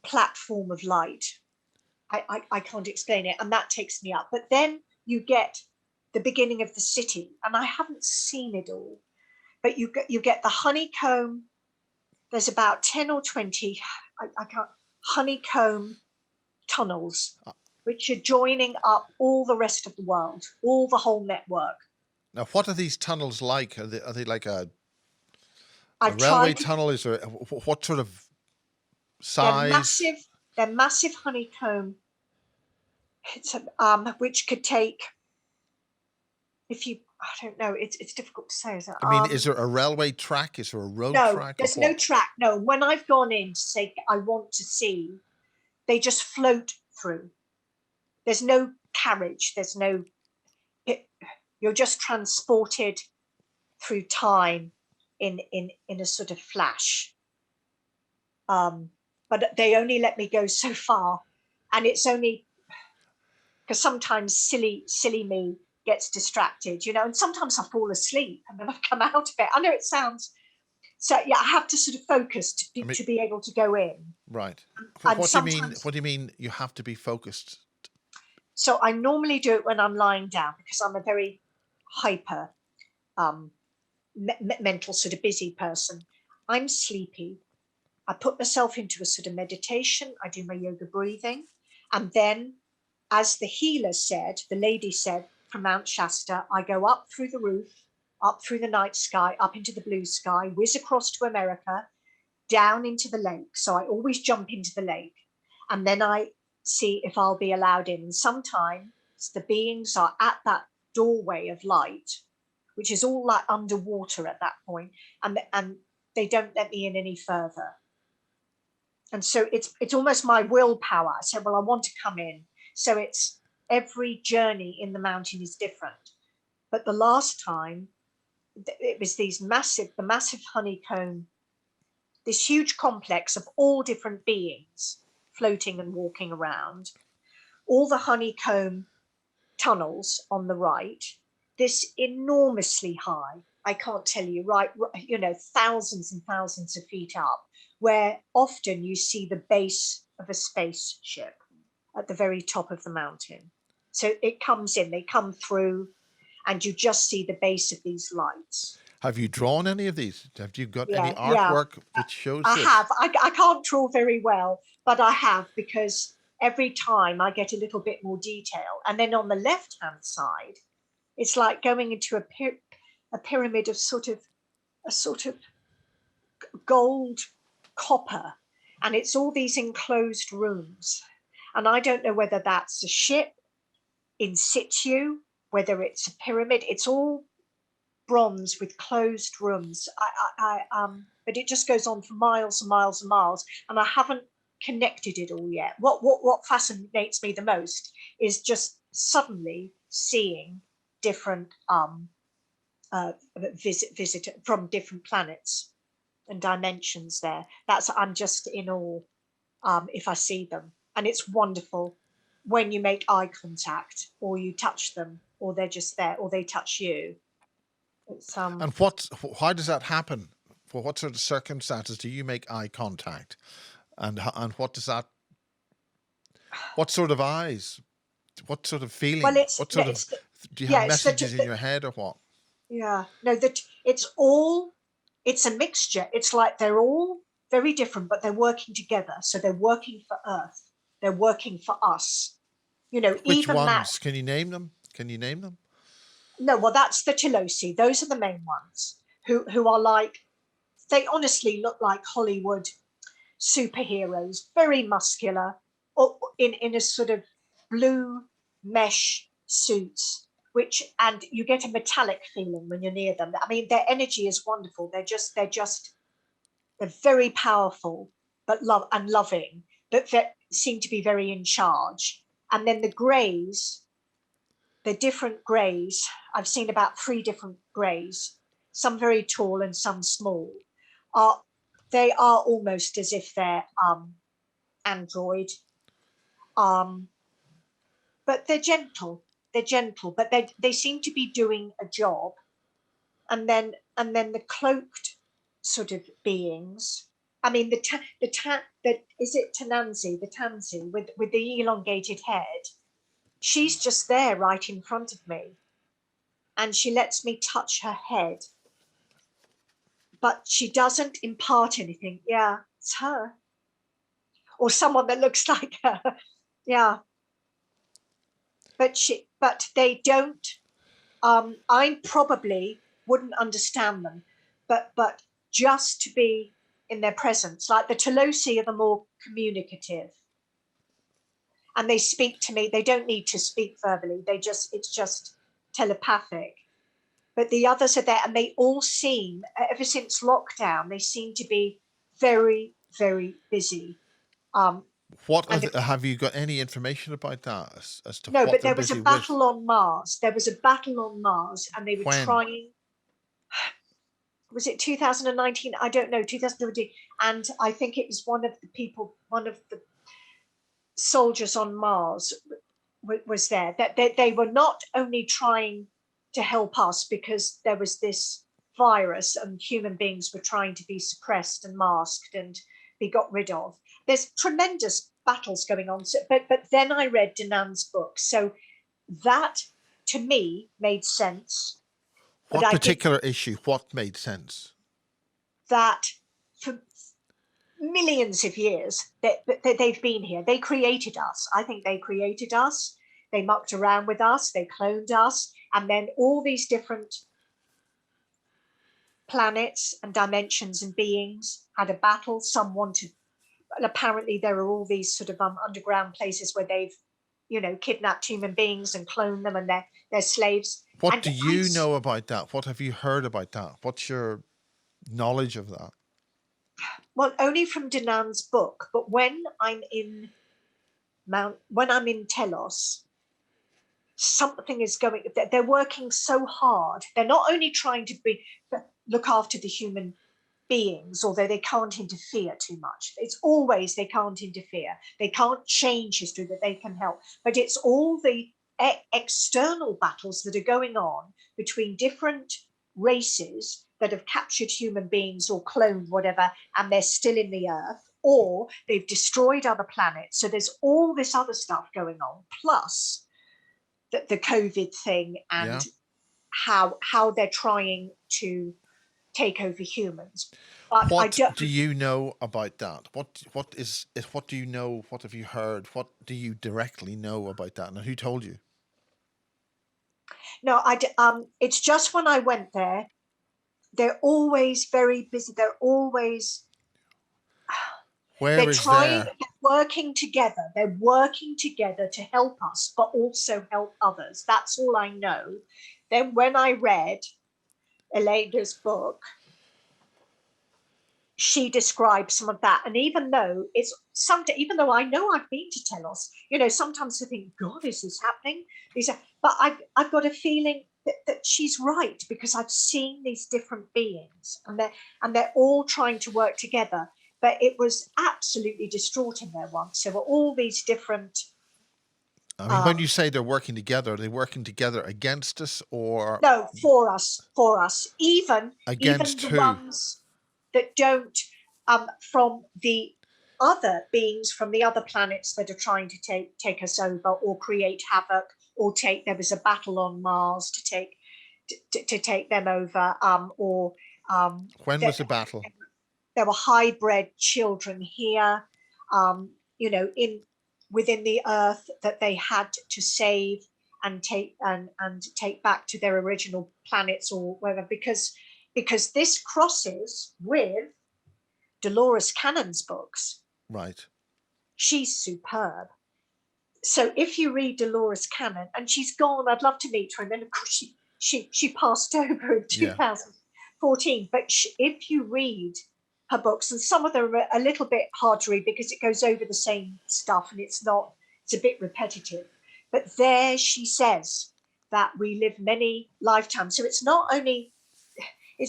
platform of light. I can't explain it, and that takes me up. But then you get the beginning of the city, and I haven't seen it all, but you get the honeycomb. There's about 10 or 20, I can't, honeycomb tunnels, which are joining up all the rest of the world, all the whole network. Now, what are these tunnels like? Are they like a I've railway tried. tunnel? Is there what sort of They're size? massive. They're massive honeycomb. It's which could take. If you, I don't know. It's difficult to say. Is it? I mean, is there a railway track? Is there a road No, track? there's or no what? track. No, when I've gone in to say I want to see, they just float through. There's no carriage. There's no. You're just transported through time in a sort of flash. But they only let me go so far, and it's only because sometimes silly me gets distracted, and sometimes I fall asleep and then I've come out of it. I know it sounds so. Yeah, I have to sort of focus to be able to go in. Right. And What do you mean? sometimes, What do you mean? You have to be focused. so I normally do it when I'm lying down because I'm a very hyper mental sort of busy person. I'm sleepy. I put myself into a sort of meditation. I do my yoga breathing. And then, as the healer said, the lady said, from Mount Shasta, I go up through the roof, up through the night sky, up into the blue sky, whiz across to America, down into the lake. So I always jump into the lake. And then I see if I'll be allowed in. And sometimes the beings are at that doorway of light, which is all like underwater at that point, and they don't let me in any further. And so it's almost my willpower. I said, well, I want to come in. So it's every journey in the mountain is different. But the last time, it was the massive honeycomb, this huge complex of all different beings floating and walking around, all the honeycomb tunnels on the right, this enormously high, I can't tell you, right, thousands and thousands of feet up, where often you see the base of a spaceship at the very top of the mountain. So it comes in, they come through, and you just see the base of these lights. Have you drawn any of these? Have you got any Yeah, artwork which shows I this? have. I can't draw very well, but I have, because every time I get a little bit more detail. And then on the left-hand side, it's like going into a pyramid of a sort of gold copper, and it's all these enclosed rooms. And I don't know whether that's a ship in situ, whether it's a pyramid. It's all bronze with closed rooms. But it just goes on for miles and miles and miles, and I haven't connected it all yet. What fascinates me the most is just suddenly seeing different visit from different planets and dimensions there. I'm just in awe if I see them. And it's wonderful when you make eye contact, or you touch them, or they're just there, or they touch you. It's And why does that happen? For what sort of circumstances do you make eye contact? And what does that? What sort of eyes? What sort of feeling? well, What sort of? Do you have messages in your head or what? Yeah, no, that it's a mixture. It's like they're all very different, but they're working together. So they're working for Earth. They're working for us. Which Even ones? that. Can you name them? Can you name them? No, well, that's the Tilosi. Those are the main ones who are like, they honestly look like Hollywood superheroes, very muscular, or in a sort of blue mesh suits, and you get a metallic feeling when you're near them. I mean, their energy is wonderful. They're very powerful, but loving, but seem to be very in charge. And then the greys, the different greys, I've seen about 3 different greys, some very tall and some small, they are almost as if they're android, but they're gentle. But they seem to be doing a job. And then the cloaked sort of beings. I mean, is it Tananzi, the Tanzi with the elongated head? She's just there right in front of me, and she lets me touch her head, but she doesn't impart anything. Yeah, it's her. or someone that looks like her. Yeah. But they don't. I probably wouldn't understand them, but just to be in their presence, like the Tolosi are the more communicative, and they speak to me. They don't need to speak verbally. It's just telepathic. But the others are there, and they all seem, ever since lockdown, they seem to be very, very busy. Have you got any information about that as to No, what but they're there was a busy with? battle on Mars. There was a battle on Mars, and they were When? trying. Was it 2019? I don't know, 2020. And I think it was one of the soldiers on Mars was there. That they were not only trying to help us because there was this virus and human beings were trying to be suppressed and masked and be got rid of. There's tremendous battles going on. So, but then I read Danaan's book. So that to me made sense. What particular issue? What made sense? That for millions of years that they've been here. They created us. I think they created us. They mucked around with us. They cloned us. And then all these different planets and dimensions and beings had a battle. Some wanted, and apparently there are all these sort of underground places where they've, kidnapped human beings and cloned them, and they're slaves. What And do you know about that? What have you heard about that? What's your knowledge of that? Well, only from Danaan's book, but when I'm in Telos, something is going. They're working so hard. They're not only trying to look after the human beings, although they can't interfere too much. It's always they can't interfere. They can't change history, that they can help. But it's all the external battles that are going on between different races that have captured human beings or cloned whatever, and they're still in the earth, or they've destroyed other planets. So there's all this other stuff going on, plus the COVID thing and how they're trying to take over humans. But what do you know about that? What do you know? What have you heard? What do you directly know about that? And who told you? No, it's just when I went there, they're always very busy. They're always Where is there? they're working together. They're working together to help us, but also help others. That's all I know. Then when I read Elena's book, she describes some of that. And even though even though I know I've been to Telos, sometimes I think, God, is this happening? But I've got a feeling that she's right, because I've seen these different beings and they're all trying to work together. But it was absolutely distraughting there once. There were all these different. I mean, when you say they're working together, are they working together against us or No, for us. Even against the who? ones that don't, from the other beings from the other planets that are trying to take us over or create havoc, or there was a battle on Mars to take them over, When was the battle? There were hybrid children here, within the Earth that they had to save and take back to their original planets or whatever, because this crosses with Dolores Cannon's books. Right. She's superb. So if you read Dolores Cannon, and she's gone, I'd love to meet her. And then of course she passed over in 2014. But if you read her books, and some of them are a little bit hard to read because it goes over the same stuff and it's a bit repetitive. But there she says that we live many lifetimes. So it's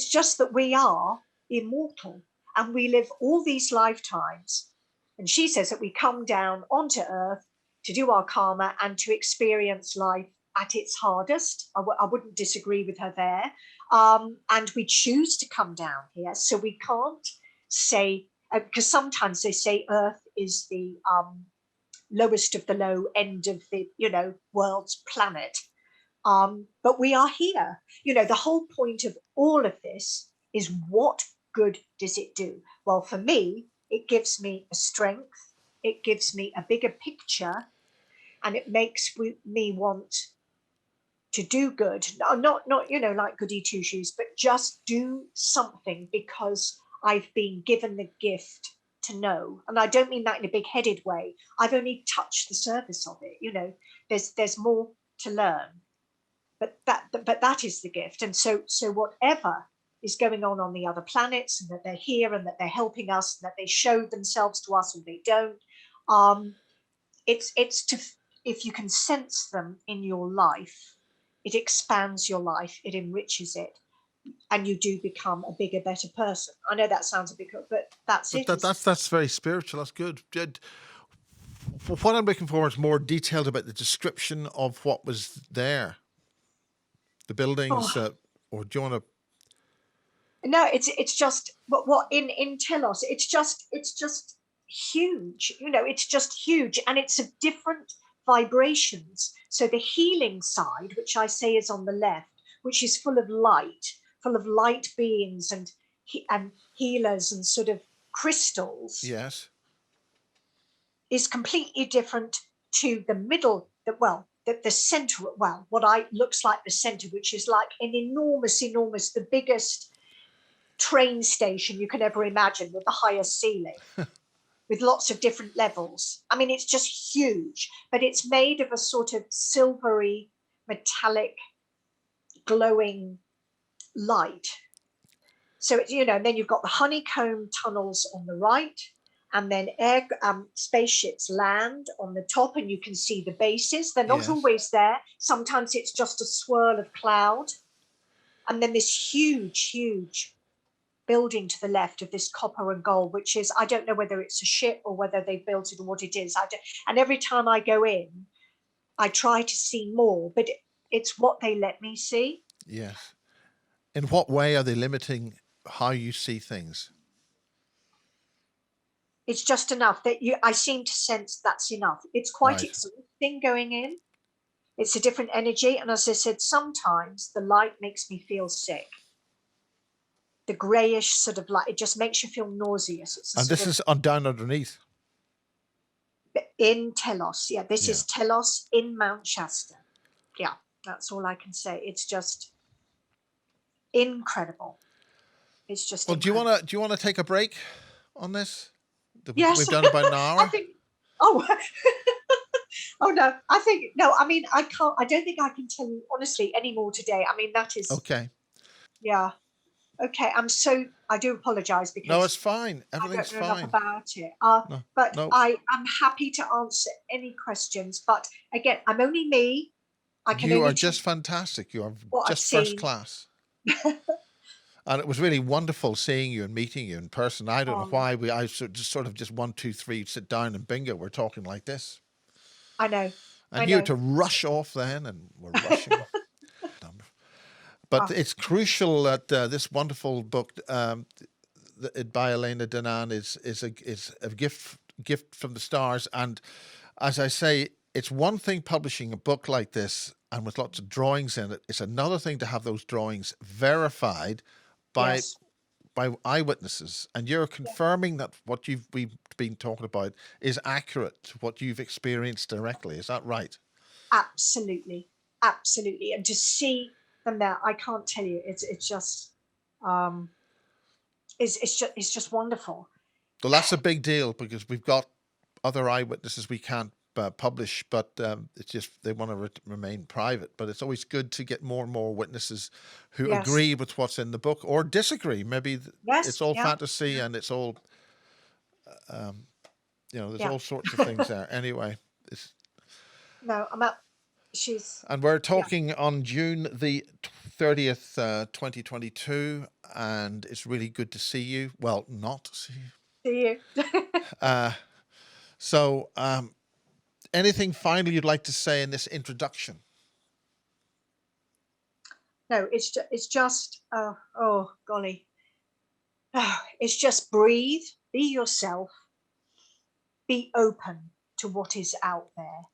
just that we are immortal and we live all these lifetimes. And she says that we come down onto Earth to do our karma and to experience life at its hardest. I wouldn't disagree with her there. And we choose to come down here. So we can't say, because sometimes they say Earth is the lowest of the low end of the, world's planet. But we are here. The whole point of all of this is, what good does it do? Well, for me, it gives me a strength. it gives me a bigger picture, and it makes me want to do good. Not like goody two shoes, but just do something because I've been given the gift to know. And I don't mean that in a big-headed way. I've only touched the surface of it. There's more to learn, but that is the gift. And so whatever is going on the other planets, and that they're here, and that they're helping us, and that they show themselves to us, or they don't, it's to, if you can sense them in your life, it expands your life, it enriches it, and you do become a bigger, better person. I know that sounds a bit, but that's But it. that's very spiritual. That's good. What I'm looking for is more detailed about the description of what was there, the buildings, Oh, or do you want to? no, it's just what in Telos, it's just huge. It's just huge, and it's of different vibrations. So the healing side, which I say is on the left, which is full of light beings and healers and sort of crystals, Yes. is completely different to the middle. The center. Well, what I looks like the center, which is like an enormous, the biggest train station you can ever imagine, with the highest ceiling, with lots of different levels. I mean, it's just huge, but it's made of a sort of silvery, metallic, glowing light. So and then you've got the honeycomb tunnels on the right, and then spaceships land on the top, and you can see the bases. They're not always there. Sometimes it's just a swirl of cloud, and then this huge building to the left of this copper and gold, which is, I don't know whether it's a ship or whether they built it or what it is. And every time I go in, I try to see more, but it's what they let me see. Yes. In what way are they limiting how you see things? It's just enough that I seem to sense that's enough. It's quite Right. exhausting going in. It's a different energy. And as I said, sometimes the light makes me feel sick. The grayish sort of light, it just makes you feel nauseous. It's And this is on down underneath. in Telos. Yeah, this Yeah. is Telos in Mount Shasta. Yeah, that's all I can say. It's just incredible. It's just Well, incredible. do you want to take a break on this? Yes. We've done about an hour. I think, oh, oh no, I think, no, I mean, I don't think I can tell you honestly any more today. I mean, that is, Okay. yeah. Okay, I do apologize No, because it's fine. I Everything's don't know enough fine. about it. No, But no. I am happy to answer any questions. But again, I'm only me. I can You only are tell just fantastic. You are what I've just first seen. class. And it was really wonderful seeing you and meeting you in person. I don't know Um, why I sort of just 1, 2, 3, sit down and bingo. We're talking like this. I know. I And you had know. to rush off then, and we're rushing. But Ah, it's crucial that this wonderful book by Elena Danaan is a gift from the stars. And as I say, it's one thing publishing a book like this and with lots of drawings in it. It's another thing to have those drawings verified by yes. eyewitnesses, and you're Yeah, confirming that what we've been talking about is accurate to what you've experienced directly. Is that right? absolutely. Absolutely. And to see them there, I can't tell you. It's just um it's just wonderful. Well, that's a big deal because we've got other eyewitnesses we can't publish, but it's just they want to remain private. But it's always good to get more and more witnesses who Yes. agree with what's in the book or disagree. Maybe it's Yes. all Yeah. fantasy Yeah. and it's all, there's Yeah. all sorts of things there. Anyway, No, I'm at she's and we're yeah. talking on June the 30th, 2022, and it's really good to see you. Well, not see See you. you. So, anything final you'd like to say in this introduction? No, it's just oh golly. Oh, it's just breathe, be yourself, be open to what is out there.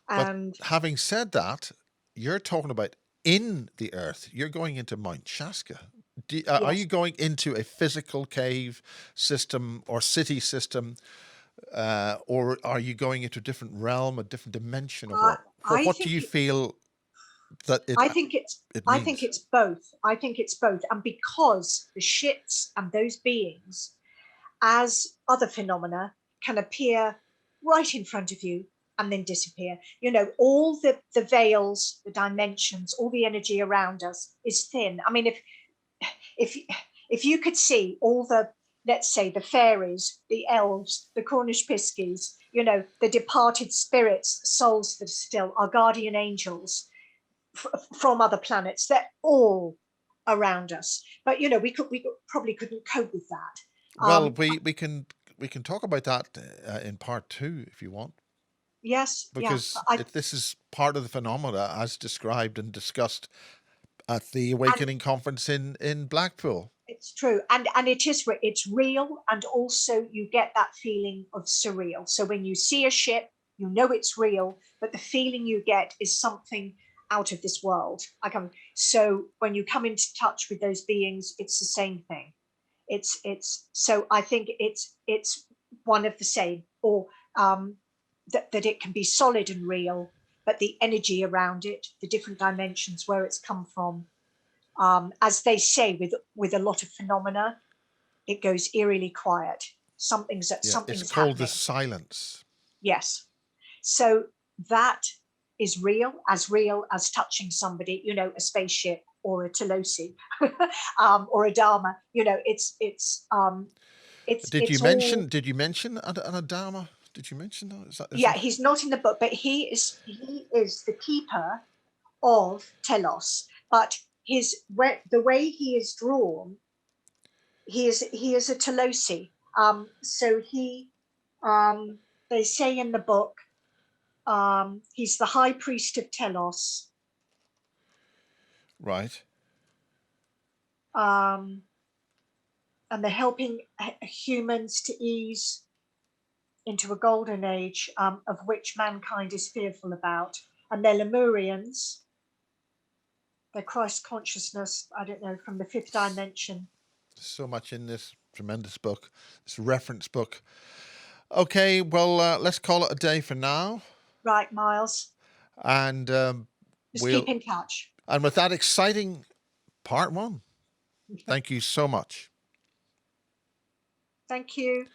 But And having said that, you're talking about in the earth. You're going into Mount Shasta. Are yes, you going into a physical cave system or city system or are you going into a different realm, a different dimension, or Uh, what? I What do you think feel that I think it's it I think means? it's both. I think it's both, and because the ships and those beings, as other phenomena, can appear right in front of you and then disappear. You know, all the veils, the dimensions, all the energy around us is thin. I mean, if if you could see all the, let's say, the fairies, the elves, the Cornish piskies, you know, the departed spirits, souls that are still, our guardian angels from other planets, they're all around us. But you know, we probably couldn't cope with that. Well, we can talk about that in part two if you want, Yes, yeah, because I this is part of the phenomena as described and discussed at the and Awakening Conference in Blackpool. it's true, and it's real, and also you get that feeling of surreal. So when you see a ship, you know it's real, but the feeling you get is something out of this world. So when you come into touch with those beings, it's the same thing. It's so I think it's one of the same, or that it can be solid and real, but the energy around it, the different dimensions where it's come from, as they say with a lot of phenomena, it goes eerily quiet. Yeah, it's Something's called the happening. silence. Yes. So that is real as touching somebody, you know, a spaceship or a Telosi, or a Dharma. You know, it's all. Did you mention an Adama? Did you mention that? Is Yeah, that he's not in the book, but he is the keeper of Telos. But the way he is drawn, he is a Telosi. So um, they say in the book, he's the high priest of Telos, right? um, and they're helping humans to ease into a golden age, of which mankind is fearful about. And they're Lemurians, they're Christ consciousness, I don't know, from the fifth dimension. So much in this tremendous book, this reference book. Okay, well, let's call it a day for now, Right, Miles? and Just we'll keep in touch. and with that exciting part one. Thank you so much. Thank you.